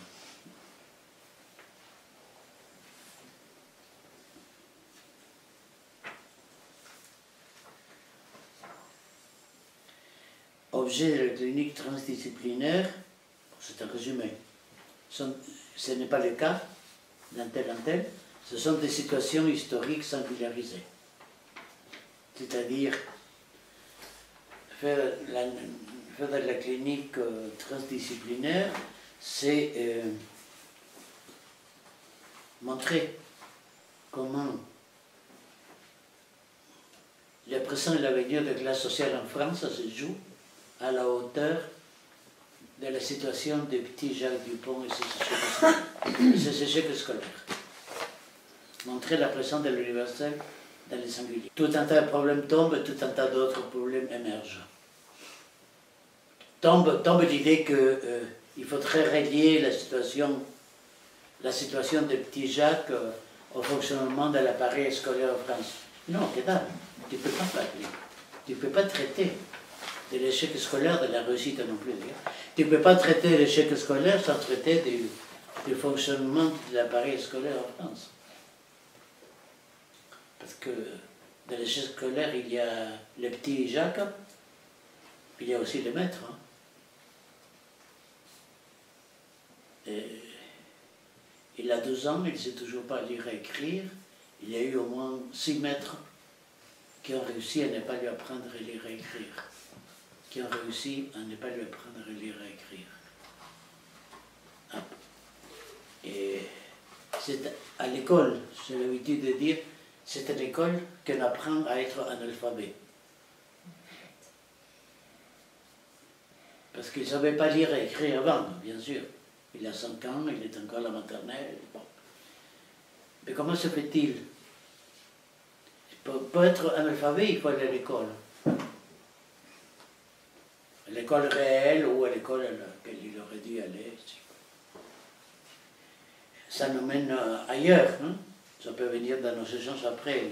A: Objet de la clinique transdisciplinaire, c'est un résumé, ce n'est pas le cas d'un tel, ce sont des situations historiques singularisées. C'est-à-dire, faire de la clinique transdisciplinaire, c'est montrer comment le présent et l'avenir de la classe sociale en France se joue à la hauteur de la situation des petits Jacques Dupont et ses échecs scolaires. Montrer la présence de l'universel dans les singuliers. Tout un tas de problèmes tombent, tout un tas d'autres problèmes émergent. Tombe l'idée qu'il faudrait relier la situation de petit Jacques au fonctionnement de l'appareil scolaire en France. Non, que dalle, tu ne peux pas parler. Tu ne peux pas traiter de l'échec scolaire, de la réussite non plus. Tu ne peux pas traiter l'échec scolaire sans traiter du fonctionnement de l'appareil scolaire en France. Parce que dans l'échec scolaire, il y a le petit Jacques, il y a aussi le maître. Hein. Et il a 12 ans, il ne sait toujours pas lire et écrire. Il y a eu au moins 6 maîtres qui ont réussi à ne pas lui apprendre à lire et écrire. Qui ont réussi à ne pas lui apprendre à lire et écrire. Et c'est à l'école, j'ai l'habitude de dire, c'est à l'école qu'on apprend à être analphabète. Parce qu'il ne savait pas lire et écrire avant, bien sûr. Il a 5 ans, il est encore à la maternelle. Bon. Mais comment se fait-il? Pour être analphabète, il faut aller à l'école. À l'école réelle ou à l'école à laquelle il aurait dû aller. Ça nous mène ailleurs. Hein? Ça peut venir dans nos échanges après.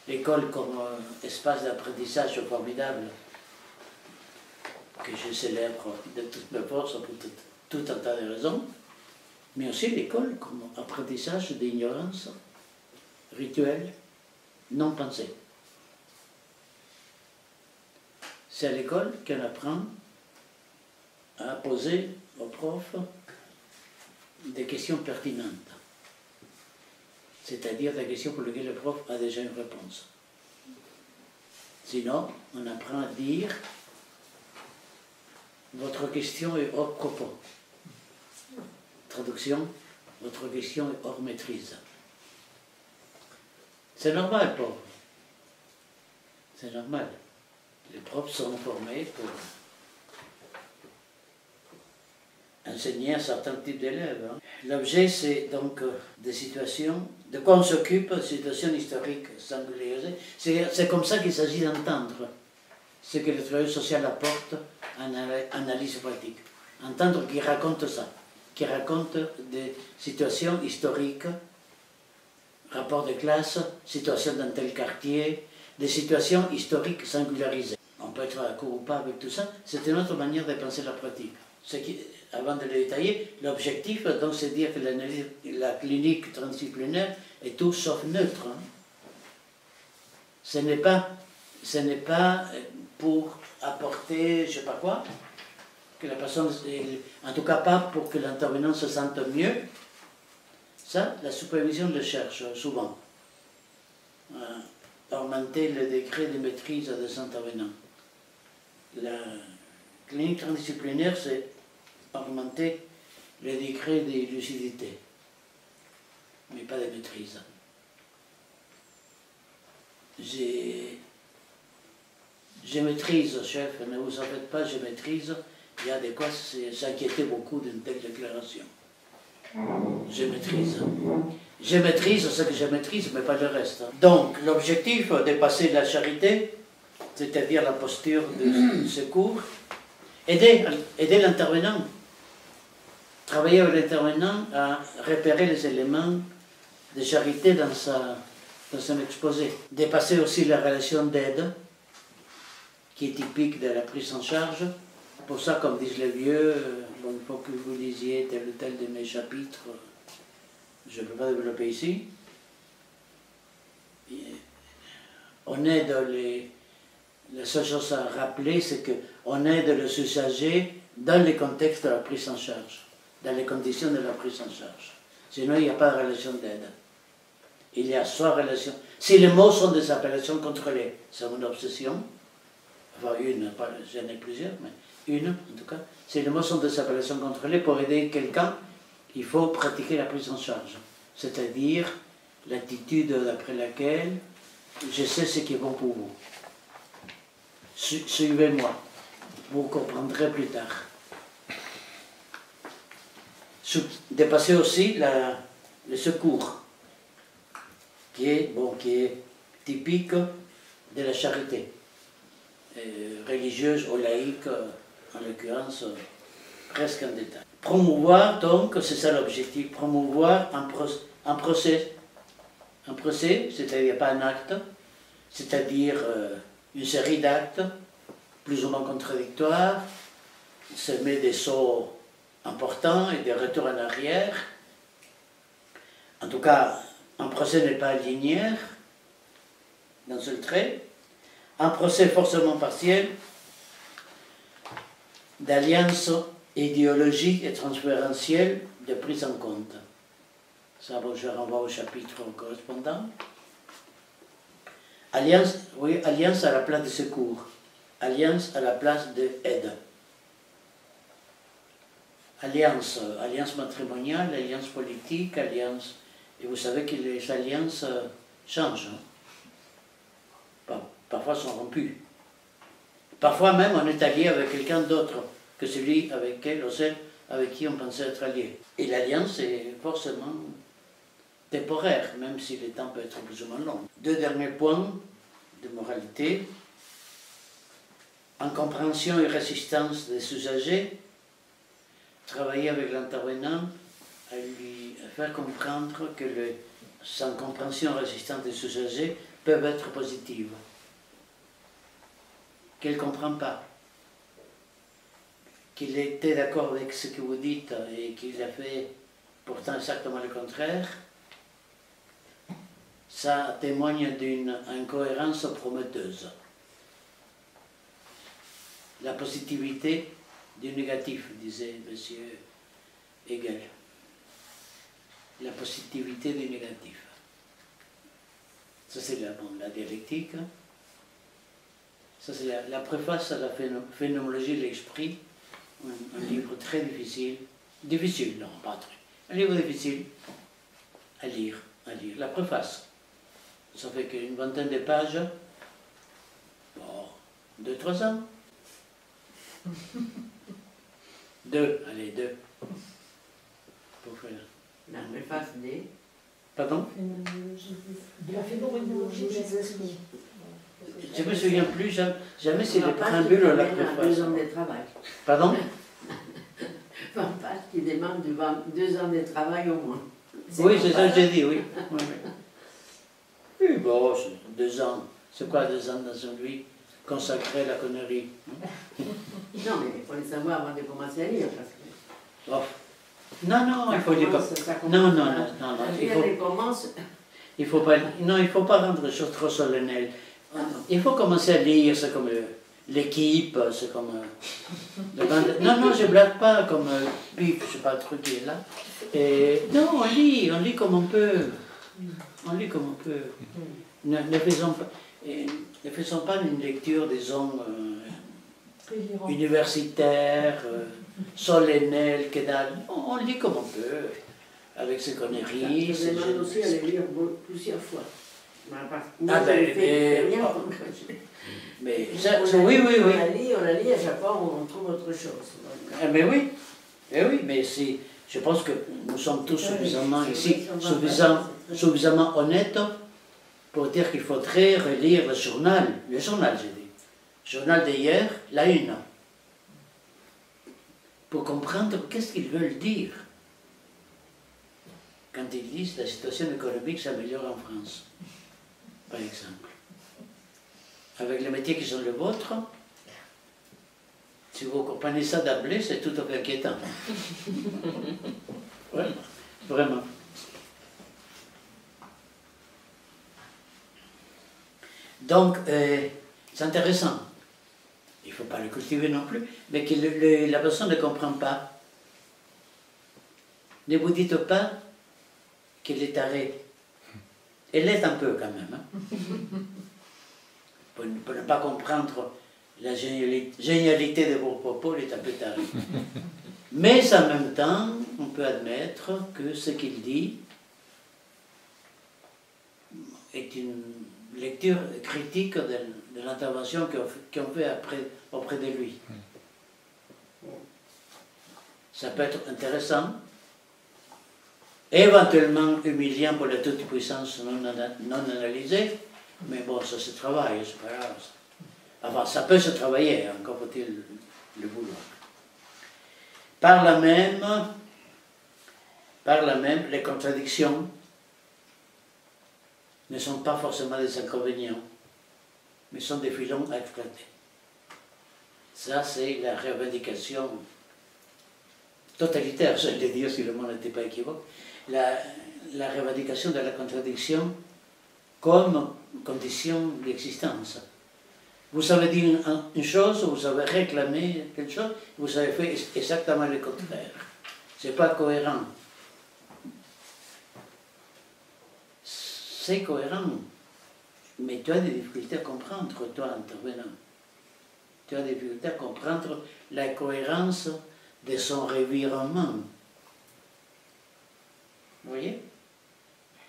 A: L'école comme espace d'apprentissage formidable que je célèbre de toutes mes forces pour tout un tas de raisons, mais aussi l'école comme apprentissage d'ignorance rituelle non pensée. C'est à l'école qu'on apprend à poser aux profs des questions pertinentes, c'est-à-dire des questions pour lesquelles le prof a déjà une réponse. Sinon, on apprend à dire « votre question est hors propos ». Traduction, votre question est hors maîtrise. C'est normal, pauvre. C'est normal. Les profs sont formés pour enseigner un certain type d'élèves. Hein. L'objet, c'est donc des situations, de quoi on s'occupe, situations historiques singulières. C'est comme ça qu'il s'agit d'entendre ce que le travail social apporte en analyse pratique. Entendre qui raconte ça, qui raconte des situations historiques, rapport de classe, situation dans tel quartier, des situations historiques singularisées. On peut être d'accord ou pas avec tout ça, c'est une autre manière de penser la pratique. Avant de le détailler, l'objectif, donc, c'est de dire que la clinique transdisciplinaire est tout sauf neutre. Hein. Ce n'est pas pour apporter, je ne sais pas quoi, que la personne, en tout cas pas pour que l'intervenant se sente mieux. Ça, la supervision le cherche souvent. Augmenter le degré de maîtrise des intervenants. La clinique transdisciplinaire, c'est augmenter le degré de lucidité, mais pas de maîtrise. Je maîtrise, chef, ne vous en faites pas, je maîtrise. Il y a de quoi s'inquiéter beaucoup d'une telle déclaration. Je maîtrise. Je maîtrise ce que je maîtrise, mais pas le reste. Donc, l'objectif de passer de la charité, c'est-à-dire la posture de secours, aider l'intervenant, travailler avec l'intervenant à repérer les éléments de charité dans son exposé. Dépasser aussi la relation d'aide, qui est typique de la prise en charge. Pour ça, comme disent les vieux, bon, il faut que vous lisiez tel ou tel de mes chapitres. Je ne peux pas développer ici. On aide la seule chose à rappeler, c'est qu'on aide le usager dans le contexte de la prise en charge, dans les conditions de la prise en charge. Sinon, il n'y a pas de relation d'aide. Il y a soit relation... Si les mots sont des appellations contrôlées, c'est mon obsession. Enfin, une, j'en ai plusieurs, mais une en tout cas. Si les mots sont des appellations contrôlées, pour aider quelqu'un, il faut pratiquer la prise en charge. C'est-à-dire l'attitude d'après laquelle je sais ce qui est bon pour vous. Suivez-moi, vous comprendrez plus tard. Dépasser aussi le secours, qui est typique de la charité, religieuse ou laïque, en l'occurrence, presque en détail. Promouvoir, donc, c'est ça l'objectif, promouvoir un procès. Un procès, c'est-à-dire pas un acte, c'est-à-dire une série d'actes, plus ou moins contradictoires, semer des sauts importants et des retours en arrière. En tout cas, un procès n'est pas linéaire, d'un seul trait. Un procès forcément partiel, d'alliance idéologique et transférentielle de prise en compte. Ça, bon, je renvoie au chapitre correspondant. Alliance, oui, alliance à la place de secours. Alliance à la place d'aide. Alliance, alliance matrimoniale, alliance politique, alliance... Et vous savez que les alliances changent. Parfois sont rompues. Parfois même on est allié avec quelqu'un d'autre que celui avec qui on pensait être allié. Et l'alliance est forcément temporaire, même si le temps peut être plus ou moins long. Deux derniers points de moralité. En compréhension et résistance des usagers, travailler avec l'intervenant à lui faire comprendre que sa compréhension et résistance des usagers peuvent être positives. Qu'elle ne comprend pas. Qu'il était d'accord avec ce que vous dites et qu'il a fait pourtant exactement le contraire, ça témoigne d'une incohérence prometteuse. La positivité du négatif, disait M. Hegel. La positivité du négatif. Ça c'est la dialectique. Ça c'est la préface à la phénoménologie de l'esprit. Un livre très difficile. Difficile, non, pas très. Un livre difficile à lire. La préface. Ça fait qu'une vingtaine de pages. Bon, 2-3 ans. 2, allez, 2. Pour faire.
B: La préface des...
A: Pardon?
C: De la phénoménologie de l'esprit.
A: Je ne me souviens plus, jamais c'est le préambule ou la préface.
B: 2 ans de travail.
A: Pardon?
B: Une page qui demande 2 ans de travail au moins.
A: Oui, c'est ça que j'ai dit, oui. Oui, bon, 2 ans. C'est quoi 2 ans dans une vie consacrée à la connerie?
B: Non, mais il faut le savoir avant de commencer à lire. Parce que...
A: Oh. Non, il faut lire. Non. Il faut pas. Non, il faut pas rendre les choses trop solennelles. Il faut commencer à lire, c'est comme l'équipe, c'est comme... Non, je blague pas comme Pif, je sais pas, le truc qui est là. Et, non, on lit comme on peut. On lit comme on peut. Ne faisons pas une lecture, disons, universitaire, solennelle, que dalle. On lit comme on peut, avec ses conneries.
B: Je demande aussi à les lire plusieurs fois.
A: Mais
B: on la lit, à chaque fois on trouve autre chose.
A: Mais oui, mais je pense que nous sommes tous suffisamment ici, suffisamment honnêtes pour dire qu'il faudrait relire le journal j'ai dit, le journal d'hier, la une, pour comprendre qu'est-ce qu'ils veulent dire quand ils disent que la situation économique s'améliore en France. Par exemple. Avec les métiers qui sont les vôtres, si vous comprenez ça d'emblée, c'est tout à fait inquiétant. Ouais, vraiment. Donc, c'est intéressant. Il ne faut pas le cultiver non plus, mais que la personne ne comprend pas. Ne vous dites pas qu'elle est tarée. Elle l'est un peu quand même. Hein. Pour ne pas comprendre la génialité de vos propos, elle est un peu tarée. Mais en même temps, on peut admettre que ce qu'il dit est une lecture critique de l'intervention qu'on fait auprès de lui. Ça peut être intéressant, éventuellement humiliant pour la toute-puissance non analysée, Mais bon, ça se travaille, c'est pas grave. Enfin, ça peut se travailler, encore faut-il le vouloir. Par là même, les contradictions ne sont pas forcément des inconvénients, mais sont des filons à exploiter. Ça, c'est la revendication totalitaire, je vais dire si le mot n'était pas équivoque, la revendication de la contradiction comme condition d'existence. Vous avez dit une chose, vous avez réclamé quelque chose, vous avez fait exactement le contraire. Ce n'est pas cohérent. C'est cohérent, mais tu as des difficultés à comprendre, toi, intervenant. Tu as des difficultés à comprendre la cohérence de son revirement. Vous voyez?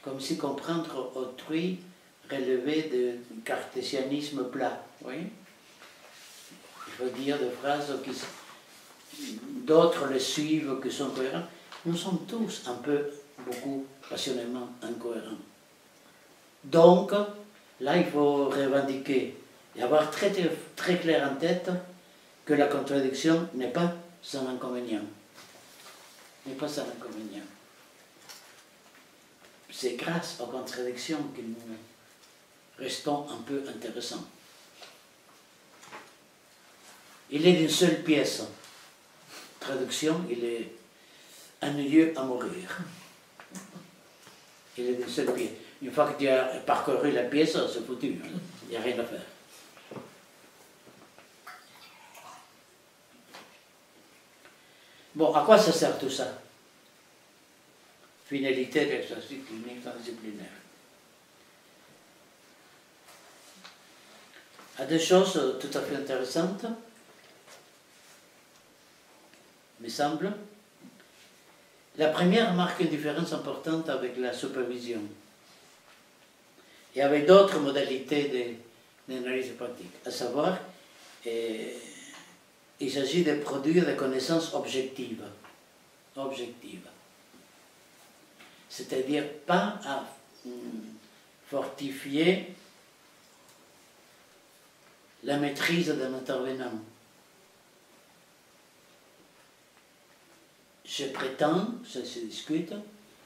A: Comme si comprendre autrui relevait de cartésianisme plat. Vous voyez? Il faut dire des phrases qui d'autres les suivent, qui sont cohérents. Nous sommes tous un peu, beaucoup, passionnément incohérents. Donc, là, il faut revendiquer et avoir très, très clair en tête que la contradiction n'est pas sans inconvénient. N'est pas sans inconvénient. C'est grâce aux contradictions que nous restons un peu intéressants. Il est d'une seule pièce. Traduction, il est ennuyeux à mourir. Il est d'une seule pièce. Une fois que tu as parcouru la pièce, c'est foutu. Il n'y a rien à faire. Bon, à quoi ça sert tout ça? Finalité de l'exercice clinique transdisciplinaire. À deux choses tout à fait intéressantes, me semble. La première marque une différence importante avec la supervision et avec d'autres modalités d'analyse pratique, à savoir, il s'agit de produire des connaissances objectives. C'est-à-dire pas à fortifier la maîtrise d'un intervenant. Je prétends, ça se discute,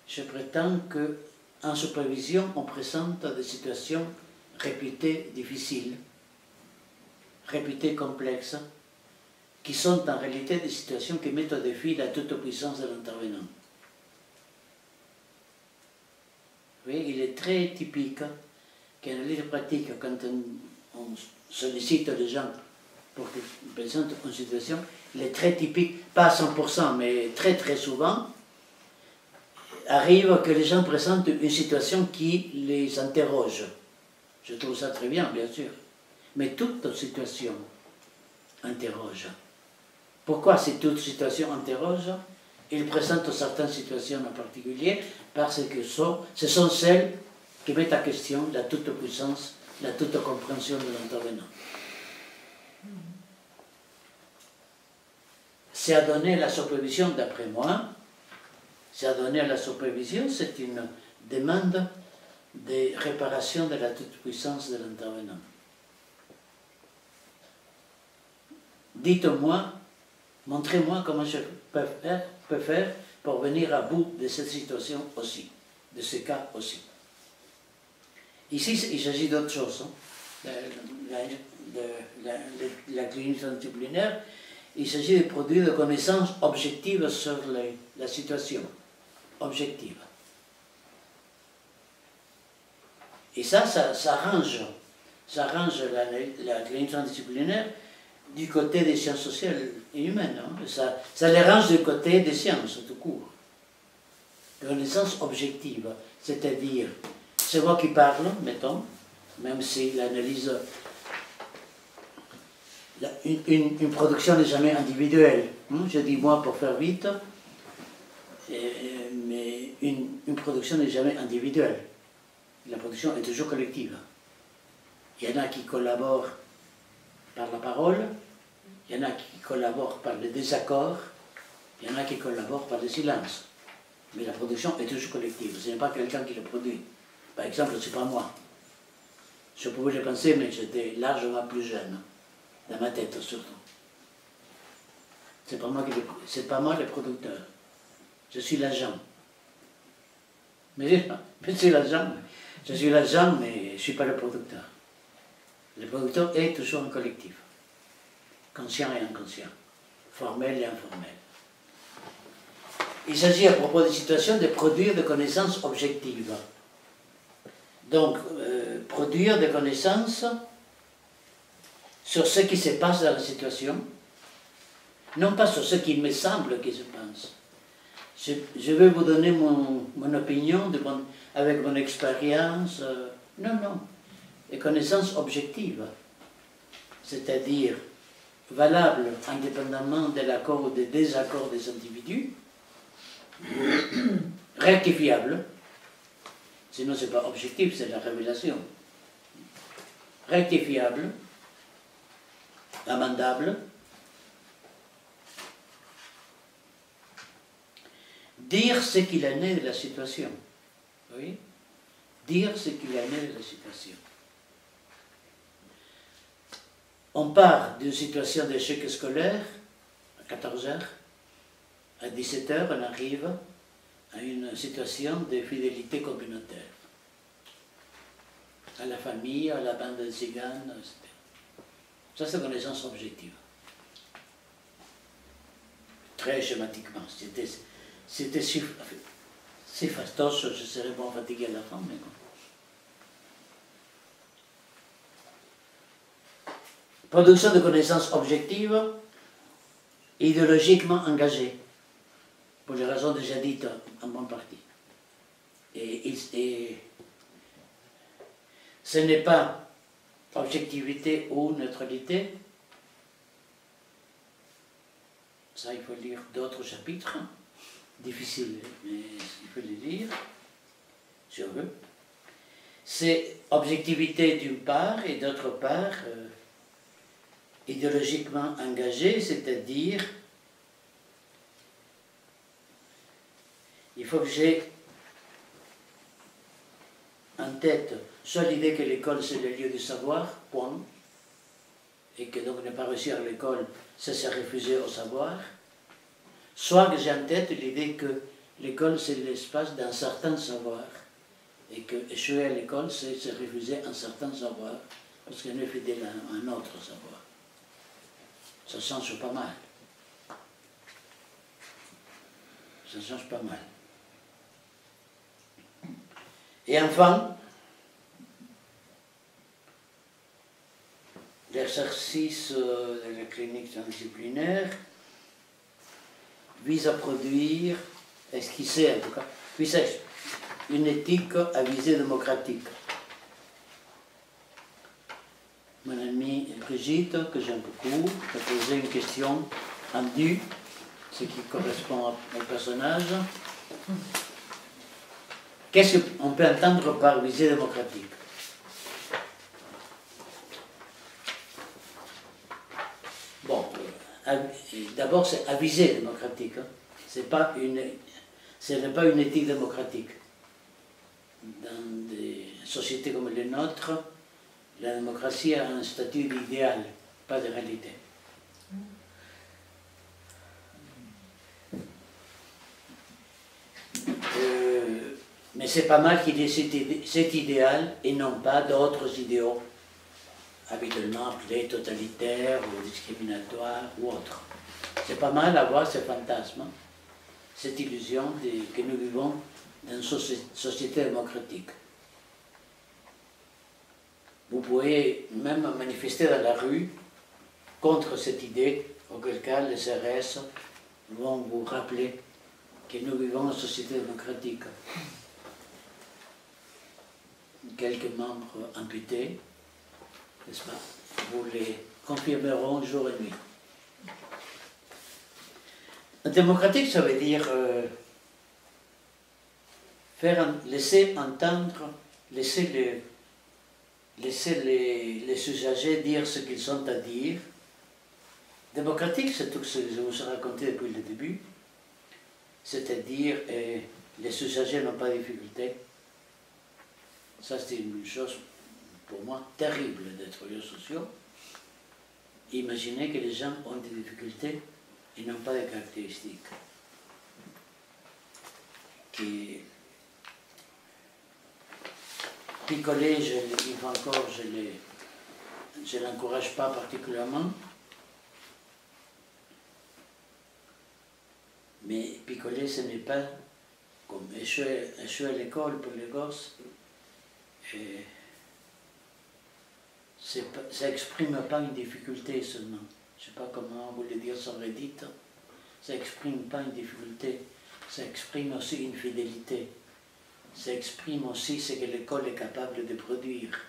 A: je prétends qu'en supervision, on présente des situations réputées difficiles, réputées complexes, qui sont en réalité des situations qui mettent au défi la toute-puissance de l'intervenant. Oui, il est très typique qu'en analyse pratique, quand on sollicite les gens pour qu'ils présentent une situation, il est très typique, pas à 100%, mais très très souvent, arrive que les gens présentent une situation qui les interroge. Je trouve ça très bien, bien sûr. Mais toute situation interroge. Pourquoi si toute situation interroge? Ils présentent certaines situations en particulier parce que ce sont celles qui mettent en question la toute-puissance, la toute-compréhension de l'intervenant. C'est à donner la supervision, d'après moi, c'est à donner la supervision, c'est une demande de réparation de la toute-puissance de l'intervenant. Dites-moi, montrez-moi comment je peux faire pour venir à bout de cette situation aussi, de ce cas aussi. Ici, il s'agit d'autre chose. Hein. La clinique transdisciplinaire, il s'agit de produire des connaissances objectives sur la situation. Objective. Et ça arrange la clinique transdisciplinaire du côté des sciences sociales et humaines. Hein. Ça les range du côté des sciences, tout court. Connaissance objective, c'est-à-dire, c'est moi qui parle, mettons, même si l'analyse, une production n'est jamais individuelle. Hein. Je dis moi pour faire vite, mais une production n'est jamais individuelle. La production est toujours collective. Il y en a qui collaborent par la parole, il y en a qui collaborent par le désaccord, il y en a qui collaborent par le silence. Mais la production est toujours collective, ce n'est pas quelqu'un qui le produit. Par exemple, ce n'est pas moi. Je pouvais le penser, mais j'étais largement plus jeune, dans ma tête surtout. C'est pas moi le producteur. Je suis l'agent. Mais je suis l'agent. Je suis l'agent, mais je ne suis pas le producteur. Le producteur est toujours un collectif, conscient et inconscient, formel et informel. Il s'agit à propos des situations de produire des connaissances objectives. Donc, produire des connaissances sur ce qui se passe dans la situation, non pas sur ce qu'il me semble qu'il se passe. Je vais vous donner mon opinion avec mon expérience. Non, non. Des connaissances objectives, c'est-à-dire valables indépendamment de l'accord ou des désaccords des individus, rectifiables, sinon ce n'est pas objectif, c'est la révélation, rectifiables, amendables, dire ce qu'il en est de la situation. Oui? Dire ce qu'il en est de la situation. On part d'une situation d'échec scolaire à 14 h, à 17 h, on arrive à une situation de fidélité communautaire. À la famille, à la bande de tziganes, etc. Ça, c'est connaissance objective. Très schématiquement. C'était si fastoche, je serais bon fatigué à la fin, mais bon. Production de connaissances objectives, idéologiquement engagées, pour les raisons déjà dites en bonne partie. Et ce n'est pas objectivité ou neutralité, ça il faut lire d'autres chapitres, difficiles, mais il faut les lire, si on veut. C'est objectivité d'une part et d'autre part idéologiquement engagé, c'est-à-dire il faut que j'ai en tête soit l'idée que l'école c'est le lieu du savoir, point, et que donc ne pas réussir à l'école c'est se refuser au savoir, soit que j'ai en tête l'idée que l'école c'est l'espace d'un certain savoir, et que échouer à l'école c'est se refuser un certain savoir, parce qu'on est fidèle à un autre savoir. Ça change pas mal. Ça change pas mal. Et enfin, l'exercice de la clinique transdisciplinaire vise à produire, esquisser en tout cas, une éthique à visée démocratique. Mon amie Brigitte, que j'aime beaucoup, a posé une question en du, ce qui correspond au personnage. Qu'est-ce qu'on peut entendre par visée démocratique? Bon, d'abord c'est à visée démocratique. Hein. Ce n'est pas une éthique démocratique. Dans des sociétés comme les nôtres, la démocratie a un statut d'idéal, pas de réalité. Mais c'est pas mal qu'il y ait cet idéal et non pas d'autres idéaux, habituellement appelés totalitaires ou discriminatoires ou autres. C'est pas mal d'avoir ce fantasme, cette illusion que nous vivons dans une société démocratique. Vous pouvez même manifester dans la rue contre cette idée, auquel cas les CRS vont vous rappeler que nous vivons dans une société démocratique. Quelques membres amputés, n'est-ce pas, vous les confirmeront jour et nuit. Démocratique, ça veut dire laisser entendre, laisser les usagers dire ce qu'ils ont à dire. Démocratique, c'est tout ce que je vous ai raconté depuis le début, c'est-à-dire les usagers n'ont pas de difficulté. Ça, c'est une chose pour moi terrible des travailleurs sociaux. Imaginez que les gens ont des difficultés et n'ont pas de caractéristiques. Qui picoler, une fois encore, je ne l'encourage pas particulièrement. Mais picoler, ce n'est pas comme échouer à l'école pour les gosses. Ça n'exprime pas une difficulté seulement. Je ne sais pas comment vous le dire sans redite. Ça n'exprime pas une difficulté. Ça exprime aussi une fidélité. Ça exprime aussi ce que l'école est capable de produire.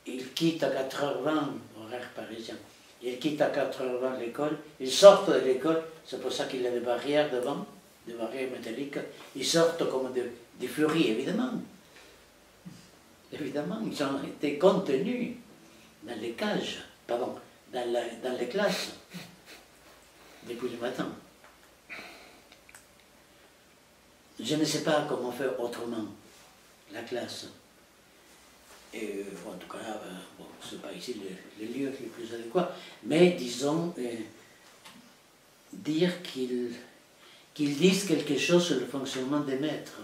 A: Ils quittent à 4h20, horaire parisien. Ils quittent à 4h20 l'école, ils sortent de l'école, c'est pour ça qu'il y a des barrières devant, des barrières métalliques. Ils sortent comme des furies, évidemment. Évidemment, ils ont été contenus dans les cages, pardon, dans les classes, depuis le matin. Je ne sais pas comment faire autrement la classe. Et, en tout cas, bon, ce n'est pas ici le lieu le plus adéquat, mais disons, dire qu'ils disent quelque chose sur le fonctionnement des maîtres,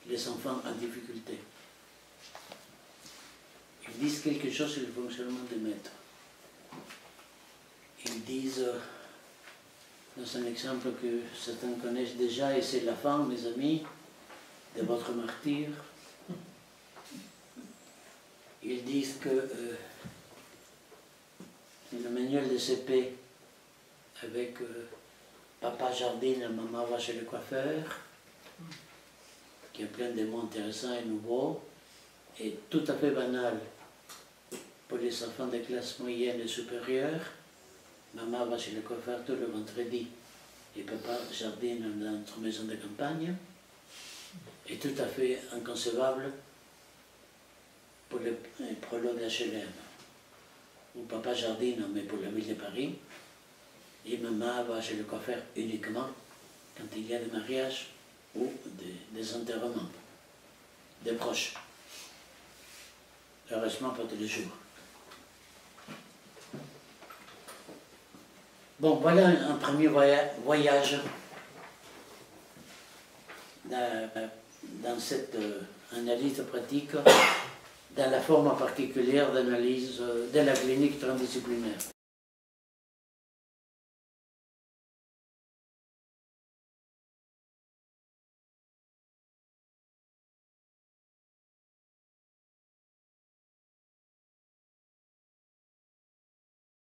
A: les enfants en difficulté. Ils disent quelque chose sur le fonctionnement des maîtres. Ils disent, dans un exemple que certains connaissent déjà, et c'est la fin, mes amis, de votre martyr. Ils disent que le manuel de CP avec Papa jardine et Maman va chez le coiffeur, qui est plein de mots intéressants et nouveaux, et tout à fait banal pour les enfants de classe moyenne et supérieure. Maman va chez le coiffeur tout le vendredi et Papa jardine dans notre maison de campagne, est tout à fait inconcevable pour le prologue d'HLM, où Papa jardine, mais pour la ville de Paris, et Maman va chez le coiffeur uniquement quand il y a des mariages ou des enterrements, des proches. Heureusement pas tous les jours. Bon, voilà un premier voyage dans cette analyse pratique, dans la forme particulière d'analyse de la clinique transdisciplinaire.